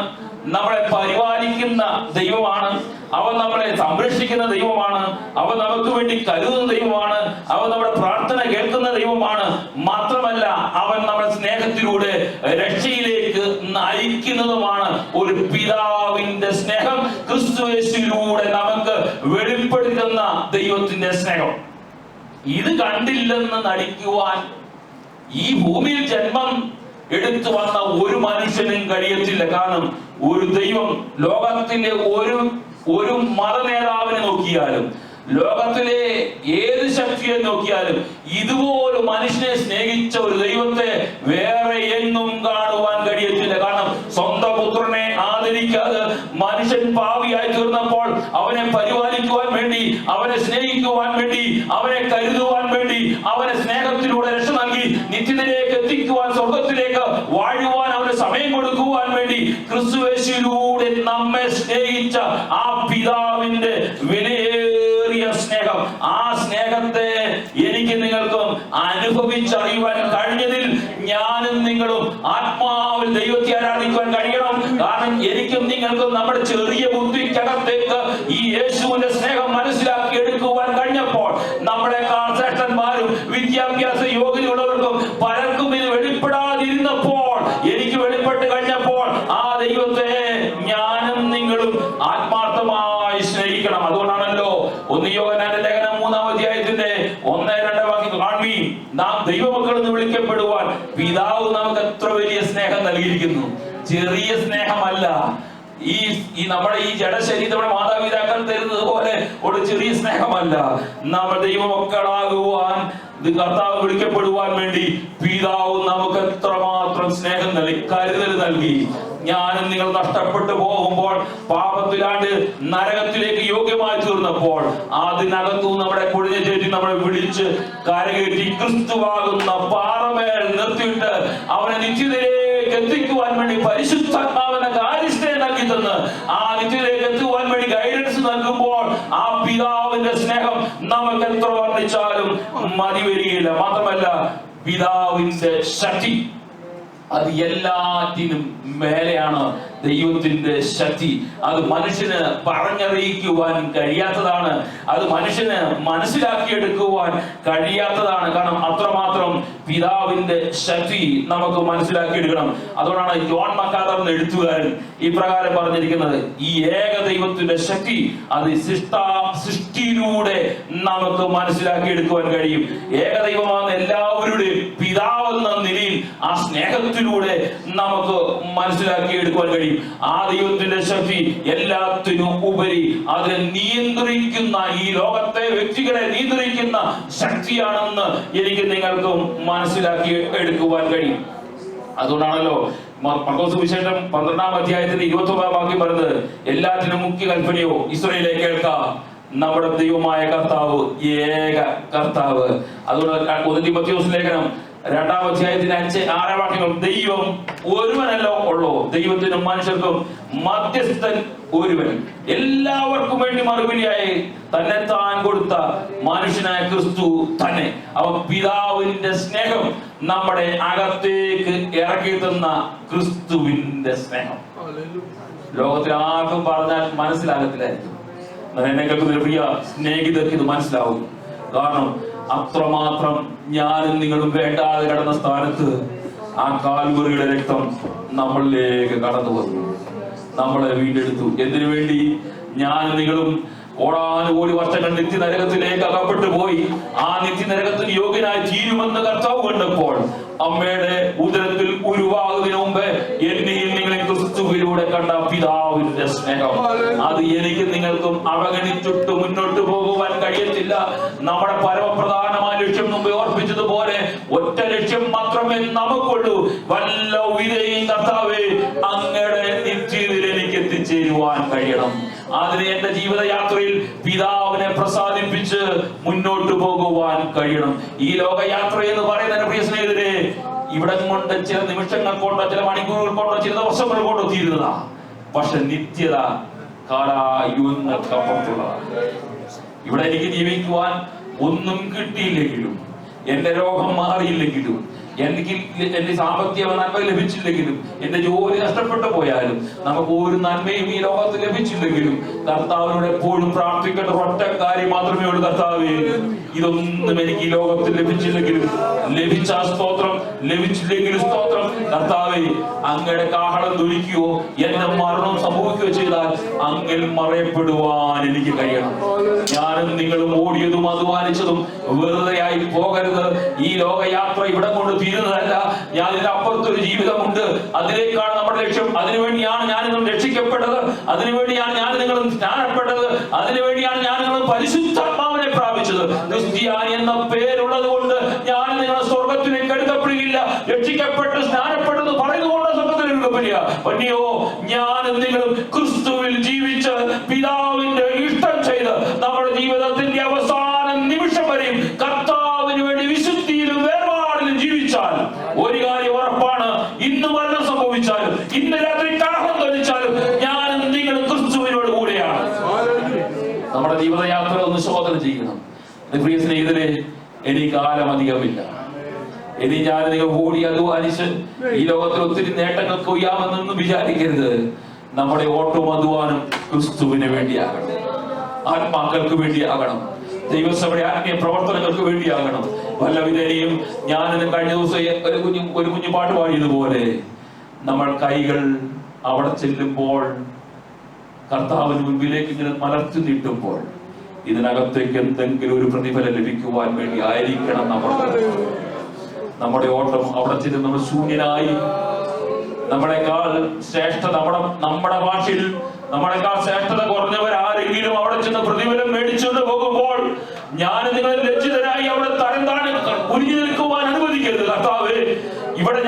നമ്മളെ പരിപാലിക്കുന്ന ദൈവമാണ്, അവൻ നമ്മളെ സംരക്ഷിക്കുന്ന ദൈവമാണ്, അവൻ നമുക്ക് വേണ്ടി കരുതുന്ന ദൈവമാണ്, അവൻ നമ്മുടെ പ്രാർത്ഥന കേൾക്കുന്ന ദൈവമാണ്. മാത്രമല്ല അവൻ നമ്മുടെ സ്നേഹത്തിലൂടെ രക്ഷയിലേക്ക് നയിക്കുന്നതുമാണ്. ഒരു പിതാവിന്റെ സ്നേഹം ക്രിസ്തുയേശുവിലൂടെ നമുക്ക് വെളിപ്പെടുത്തുന്ന ദൈവത്തിന്റെ സ്നേഹം. ഇത് കണ്ടില്ലെന്ന് നടിക്കുവാൻ ഈ ഭൂമിയിൽ ജന്മം എടുത്തു വന്ന ഒരു മനുഷ്യനും കഴിയത്തില്ല. കാരണം ഒരു ദൈവം ലോകത്തിലെ ഒരു മത നേതാവിനെ നോക്കിയാലും ലോകത്തിലെ ഏത് ശക്തിയെ നോക്കിയാലും ഇതുപോലെ മനുഷ്യനെ സ്നേഹിച്ച ഒരു ദൈവത്തെ വേറെ എങ്ങും കാണുവാൻ കഴിയത്തില്ല. കാരണം സ്വന്തം പുത്രനെ ആദരിക്കാതെ മനുഷ്യൻ പാപിയായി തീർന്നപ്പോൾ അവനെ പരിപാലിക്കുവാൻ വേണ്ടി, അവനെ സ്നേഹിക്കുവാൻ വേണ്ടി, അവനെ കരുതുവാൻ വേണ്ടി, അവനെ സ്നേഹത്തിലൂടെ രക്ഷ നൽകി നിത്യത്തിലേക്ക് എത്തിക്കുവാൻ, സ്വർഗത്തിലേക്ക് വാഴുവാൻ അവന് സമയം കൊടുക്കുവാൻ വേണ്ടി ക്രിസ്തുയേശുവിലൂടെ നമ്മെ സ്നേഹിച്ച ആ പിതാവിന്റെ വിലയേറിയ സ്നേഹം, ആ സ്നേഹത്തെ എനിക്ക് നിങ്ങൾക്കും അനുഭവിച്ചറിയുവാൻ കഴിഞ്ഞതിൽ ഞാനും നിങ്ങളും ആത്മാവിൽ ദൈവത്തെ ആരാധിക്കുവാൻ കഴിയണം. കാരണം എനിക്കും നിങ്ങൾക്കും നമ്മുടെ ചെറിയ ബുദ്ധിക്കകത്തേക്ക് ഈ യേശുവിന്റെ സ്നേഹം മനസ്സിലാക്കി എടുക്കുവാൻ കഴിഞ്ഞപ്പോൾ നമ്മുടെ ശ്രേഷ്ഠന്മാരും വിദ്യാഭ്യാസ യോഗ്യതയുള്ളവർക്കും പലർക്കും ഇത് വെളിപ്പെടാതിരുന്നപ്പോൾ എനിക്ക് വെളിപ്പെട്ട് കഴിഞ്ഞപ്പോൾ ആ ദൈവത്തെ ഞാനും നിങ്ങളും ആത്മാർത്ഥമായി സ്നേഹിക്കണം. അതുകൊണ്ടാണല്ലോ 1 യോഹന്നാന്റെ ലേഖനം 3-ാം അധ്യായത്തിന്റെ 1-2 വാക്യം കാണുവീൻ, നാം ദൈവമക്കൾ എന്ന് വിളിക്കപ്പെടുവാൻ പിതാവ് നമുക്ക് എത്ര വലിയ സ്നേഹം നൽകിയിരിക്കുന്നു. ചെറിയ സ്നേഹമല്ല. ഈ നമ്മുടെ ഈ ജഡശരീരം നമ്മുടെ മാതാപിതാക്കൾ തരുന്നത് പോലെ ഒരു ചെറിയ സ്നേഹമല്ല. നമ്മൾ ദൈവമക്കളാകുവാൻ കർത്താവ് വിളിക്കപ്പെടുവാൻ വേണ്ടി പിതാവ് നമുക്ക് എത്രമാത്രം സ്നേഹം നൽകി, കരുതൽ നൽകി. ഞാനും നിങ്ങൾ നഷ്ടപ്പെട്ടു പോകുമ്പോൾ പാപത്തിലാണ്ട് നരകത്തിലേക്ക് യോഗ്യമായി തീർന്നപ്പോൾ അതിനകത്തു നമ്മുടെ കുഴിഞ്ഞ ചേറ്റി നമ്മളെ വിളിച്ച് കരകയറ്റി ക്രിസ്തുവാകുന്ന പാറമേൽ നിർത്തിയിട്ട് അവനെ നിത്യതയിലേക്ക് എത്തിക്കുവാൻ വേണ്ടി പരിശുദ്ധാത്മാവിനെ കാര്യസ്ഥയെ നൽകി തന്ന് ആ നിത്യതയിലേക്ക് എത്തുവാൻ വേണ്ടി ഗൈഡൻസ് നൽകുമ്പോൾ ആ പിതാവിന്റെ സ്നേഹം നമുക്ക് എത്ര വർണ്ണിച്ചാലും മതി വരികയില്ല. മാത്രമല്ല പിതാവിന്റെ ശക്തി അത് എല്ലാറ്റിനും മേലെയാണ്. ദൈവത്തിന്റെ ശക്തി അത് മനുഷ്യന് പറഞ്ഞറിയിക്കുവാൻ കഴിയാത്തതാണ്. അത് മനുഷ്യന് മനസ്സിലാക്കിയെടുക്കുവാൻ കഴിയാത്തതാണ്. കാരണം അത്രമാത്രം പിതാവിന്റെ ശക്തി നമുക്ക് മനസ്സിലാക്കിയെടുക്കണം. അതുകൊണ്ടാണ് ജോൺ മക്കാദർ എന്ന എഴുത്തുകാരൻ ഇപ്രകാരം പറഞ്ഞിരിക്കുന്നത്, ഈ ഏക ദൈവത്തിന്റെ ശക്തി അത് സൃഷ്ടിയിലൂടെ നമുക്ക് മനസ്സിലാക്കിയെടുക്കുവാൻ കഴിയും. ഏകദൈവമാണ് എല്ലാവരുടെയും പിതാവെന്ന നിലയിൽ ആ സ്നേഹത്തിലൂടെ നമുക്ക് മനസ്സിലാക്കിയെടുക്കുവാൻ കഴിയും. ആ ദൈവത്തിന്റെ ശക്തി എല്ലാത്തിനും ഉപരി അതിനെ നിയന്ത്രിക്കുന്ന, ഈ ലോകത്തെ വ്യക്തികളെ നിയന്ത്രിക്കുന്ന ശക്തിയാണെന്ന് എനിക്ക് നിങ്ങൾക്കും മനസ്സിലാക്കി എടുക്കുവാൻ കഴിയും. അതുകൊണ്ടാണല്ലോ മർക്കോസ് വിശേഷം 12-ാം അധ്യായത്തിന്റെ 29-ാം വാക്യം പറയുന്നത്, എല്ലാറ്റിനും മുഖ്യ കൽപ്പനയോ ഇസ്രായേലേ കേൾക്ക, നമ്മുടെ ദൈവമായ കർത്താവ് ഏക കർത്താവ്. അതുകൊണ്ട് 1 തീമോഥെയോസ് ലേഖനം 2-ാം അധ്യായത്തിന്റെ 5-6 വാക്യങ്ങൾ, ദൈവം ഒരുവനല്ലോ ഉള്ളൂ, ദൈവത്തിനും മനുഷ്യർക്കും മധ്യസ്ഥൻ ഒരുവൻ, എല്ലാവർക്കും വേണ്ടി മറുപടിയായി തന്നെ താൻ കൊടുത്ത മനുഷ്യനായ ക്രിസ്തു തന്നെ. അവ പിതാവിന്റെ സ്നേഹം നമ്മുടെ അകത്തേക്ക് ഇറക്കി തന്ന ക്രിസ്തുവിന്റെ സ്നേഹം ലോകത്തിൽ ആർക്കും പറഞ്ഞാൽ മനസ്സിലാകത്തില്ലായിരിക്കും. എന്നെ കേൾക്കുന്ന പ്രിയ സ്നേഹിതർക്ക് ഇത് മനസ്സിലാവും. കാരണം അത്രമാത്രം ഞാനും നിങ്ങളും വേണ്ടാതെ കിടന്ന സ്ഥാനത്ത് ആ കാൽവറിയുടെ രക്തം നമ്മളിലേക്ക് കടന്നു വന്നു, നമ്മളെ വീണ്ടെടുത്തു. എന്തിനു വേണ്ടി? ഞാനും നിങ്ങളും കോടാനുകോടി വർഷങ്ങൾ നിത്യനരകത്തിലേക്ക് അകപ്പെട്ടു പോയി ആ നിത്യനരകത്തിന് യോഗ്യനായി തീരുമെന്ന് കർത്താവ് കണ്ടപ്പോൾ, അമ്മയുടെ ഉദരത്തിൽ ഉരുവാകുന്നതിന് മുമ്പ് എന്നെയും നിങ്ങളെ ക്രിസ്തുവിലൂടെ കണ്ട പിതാവിന്റെ സ്നേഹം, അത് എനിക്ക് നിങ്ങൾക്കും അവഗണിച്ചിട്ട് മുന്നോട്ട് പോകുവാൻ കഴിയത്തില്ല. നമ്മുടെ പരമപ്രധാനമായ ലക്ഷ്യം മുമ്പ് ഓർപ്പിച്ചതുപോലെ ഒറ്റ ലക്ഷ്യം മാത്രമേ നമുക്കുള്ളൂ, വല്ല വിധയും കർത്താവേ അങ്ങയുടെ നിത്യതയിൽ എനിക്ക് എത്തിച്ചേരുവാൻ കഴിയണം. അതിന് എന്റെ ജീവിതയാത്രയിൽ പിതാവിനെ പ്രസാദിപ്പിച്ച് മുന്നോട്ട് പോകുവാൻ കഴിയണം. ഈ ലോകയാത്ര എന്ന് പറയുന്ന പ്രിയ സ്നേഹിതരെ, ഇവിടെ കൊണ്ട് ചില നിമിഷങ്ങൾ കൊണ്ടോ ചില മണിക്കൂറുകൾ കൊണ്ടോ ചില ദിവസങ്ങൾ കൊണ്ടോ തീരുന്നതാ. പക്ഷെ നിത്യത കാലായുഗങ്ങൾക്കപ്പുറത്തുള്ളതാണ്. ഇവിടെ എനിക്ക് ജീവിക്കുവാൻ ഒന്നും കിട്ടിയില്ലെങ്കിലും, എന്റെ രോഗം മാറിയില്ലെങ്കിലും, എന്റെ സാമ്പത്തിക നന്മ ലഭിച്ചില്ലെങ്കിലും, എന്റെ ജോലി നഷ്ടപ്പെട്ടു പോയാലും, നമുക്ക് ഒരു നന്മയും ഈ ലോകത്ത് ലഭിച്ചില്ലെങ്കിലും, കർത്താവിനോട് എപ്പോഴും പ്രാർത്ഥിക്കേണ്ട ഒറ്റ കാര്യം മാത്രമേ ഉള്ളൂ, കർത്താവേ ഇതൊന്നും എനിക്ക് ഈ ലോകത്തിൽ ലഭിച്ചില്ലെങ്കിലും, ലഭിച്ച സ്തോത്രം, ലഭിച്ചില്ലെങ്കിലും സ്തോത്രം, കർത്താവേ അങ്ങയുടെ കാഹളം ധരിക്കുകയോ എന്റെ മരണം സംഭവിക്കുകയോ ചെയ്താൽ അങ്ങിൽ മറയപ്പെടുവാൻ എനിക്ക് കഴിയണം. ഞാനും നിങ്ങളും ഓടിയതും അധ്വാനിച്ചതും വെറുതെയായി പോകരുത്. ഈ ലോകയാത്ര ഇവിടെ കൊണ്ട് തീരുന്നതല്ല. ഞാൻ ഇതിനപ്പുറത്തൊരു ജീവിതമുണ്ട്, അതിലേക്കാണ് നമ്മുടെ ലക്ഷ്യം. അതിനുവേണ്ടിയാണ് ഞാൻ നിങ്ങളും രക്ഷിക്കപ്പെട്ടത്, അതിനുവേണ്ടിയാണ് ഞാൻ നിങ്ങളും സ്നാനപ്പെട്ടത്, അതിനുവേണ്ടിയാണ് ഞാൻ നിങ്ങളും പരിശുദ്ധാത്മാവിനെ പ്രാപിച്ചത്. ക്രിസ്ത്യാനി എന്ന പേരുള്ളത് കൊണ്ട് ഞാൻ നിങ്ങളെ സ്വർഗത്തിലേക്ക് എടുക്കപ്പെടുകയില്ല. രക്ഷിക്കപ്പെട്ട് സ്നാനപ്പെട്ടത് പറയുന്നതുകൊണ്ട് സ്വർഗത്തിലേക്ക് എടുക്കപ്പെടുക. പറ്റിയോ? ഞാനും നിങ്ങളും ക്രിസ്തുവിൽ ജീവിച്ച് പിതാവിന്റെ ഇഷ്ടം ചെയ്ത് നമ്മുടെ ജീവിതത്തിന്റെ അവസാന നിമിഷം വരെയും കർത്താവിന് വേണ്ടി വിശുദ്ധിയിലും വേർപാടിലും ജീവിച്ചാൽ ഒരു കാര്യം ഉറപ്പാണ്, ഇന്ന് മരണം സംഭവിച്ചാലും ഇന്ന് രാത്രി കാഹളം ധരിച്ചാലും ഞാനും നിങ്ങളും ക്രിസ്തുവിനോട് കൂടെയാണ്. നമ്മുടെ ജീവിതയാത്ര ഒന്ന് ശോധന ചെയ്യണം. പ്രിയ സ്നേഹിതരെ, എനിക്ക് കാലം അധികമില്ല. ഇനി ഞാൻ നിങ്ങൾ ഓടി അധ്വാനിച്ച് ഈ ലോകത്തിൽ ഒത്തിരി നേട്ടങ്ങൾക്ക് ഉയ്യാമെന്നൊന്നും വിചാരിക്കരുത്. നമ്മുടെ ഓട്ടവും അധ്വാനം ക്രിസ്തുവിന് വേണ്ടിയാകണം, ആത്മാക്കൾക്ക് വേണ്ടിയാകണം, ദൈവസഭയുടെ ആത്മീയ പ്രവർത്തനങ്ങൾക്ക് വേണ്ടിയാകണം. വല്ലവിധേനയും ഞാനിന്ന് കഴിഞ്ഞ ദിവസം ഒരു കുഞ്ഞു പാട്ട് പാടിയതുപോലെ, നമ്മൾ കൈകൾ അവിടെ ചെല്ലുമ്പോൾ കർത്താവിന് മുൻപിലേക്ക് ഇങ്ങനെ മലർത്തി നീട്ടുമ്പോൾ ഇതിനകത്തേക്ക് എന്തെങ്കിലും ഒരു പ്രതിഫലം ലഭിക്കുവാൻ വേണ്ടി ആയിരിക്കണം നമ്മുടെ ഓട്ടം. അവിടെ ചെന്ന് നമ്മൾ ശൂന്യനായി, നമ്മളെക്കാൾ ശ്രേഷ്ഠ നമ്മുടെ ഭാഷയിൽ നമ്മളെക്കാൾ ശ്രേഷ്ഠത കുറഞ്ഞവരാരെങ്കിലും അവിടെ ചെന്ന് പ്രതിഫലം മേടിച്ചുകൊണ്ട് പോകുമ്പോൾ ഞാൻ നിങ്ങളെ ലജ്ജിതരായി അവിടെ തരം താഴെ കുനിഞ്ഞു നിൽക്കുവാൻ അനുവദിക്കരുത്. കർത്താവേ, ഇവിടെ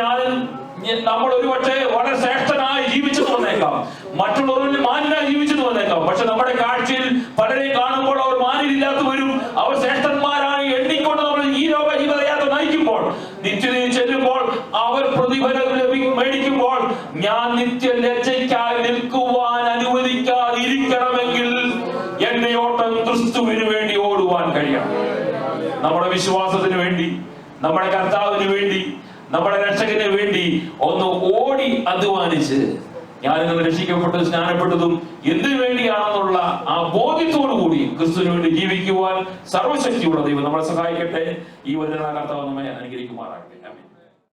നമ്മൾ ഒരു പക്ഷേ വളരെ ശ്രേഷ്ഠനായി ജീവിച്ചു വന്നേക്കാം, മറ്റുള്ളവരിൽ മാന്യനായി ജീവിച്ചു വന്നേക്കാം. പക്ഷെ നമ്മുടെ കാഴ്ചയിൽ പലരെയും കാണുമ്പോൾ അവർ മാന്യരില്ലാത്തവരും അവർ ശ്രേഷ്ഠന്മാരായി എണ്ണിക്കൊണ്ട് നമ്മൾ ഈ ലോക ജീവിതയാത്ര നയിക്കുമ്പോൾ, നിത്യതയിൽ ചെല്ലുമ്പോൾ അവർ പ്രതിഫലം മേടിക്കുമ്പോൾ ഞാൻ നിത്യ ലജ്ജയ്ക്കായി നിൽക്കുവാൻ അനുവദിക്കാതിരിക്കണമെങ്കിൽ എന്റെ ഓട്ടം ക്രിസ്തുവിന് വേണ്ടി ഓടുവാൻ കഴിയണം. നമ്മുടെ വിശ്വാസത്തിന് വേണ്ടി, നമ്മുടെ കർത്താവിന് വേണ്ടി, നമ്മുടെ രക്ഷകന് വേണ്ടി ഒന്ന് ഓടി അധ്വാനിച്ച് ഞാൻ നിങ്ങൾ രക്ഷിക്കപ്പെട്ടത് സ്നാനപ്പെട്ടതും എന്തിനു വേണ്ടിയാണെന്നുള്ള ആ ബോധ്യത്തോടു കൂടി ക്രിസ്തുവിന് വേണ്ടി ജീവിക്കുവാൻ സർവശക്തിയുള്ള ദൈവം നമ്മളെ സഹായിക്കട്ടെ. ഈ വചന കർത്താവ് നമ്മെ അനുഗ്രഹിക്കുമാറാകട്ടെ. ആമേൻ.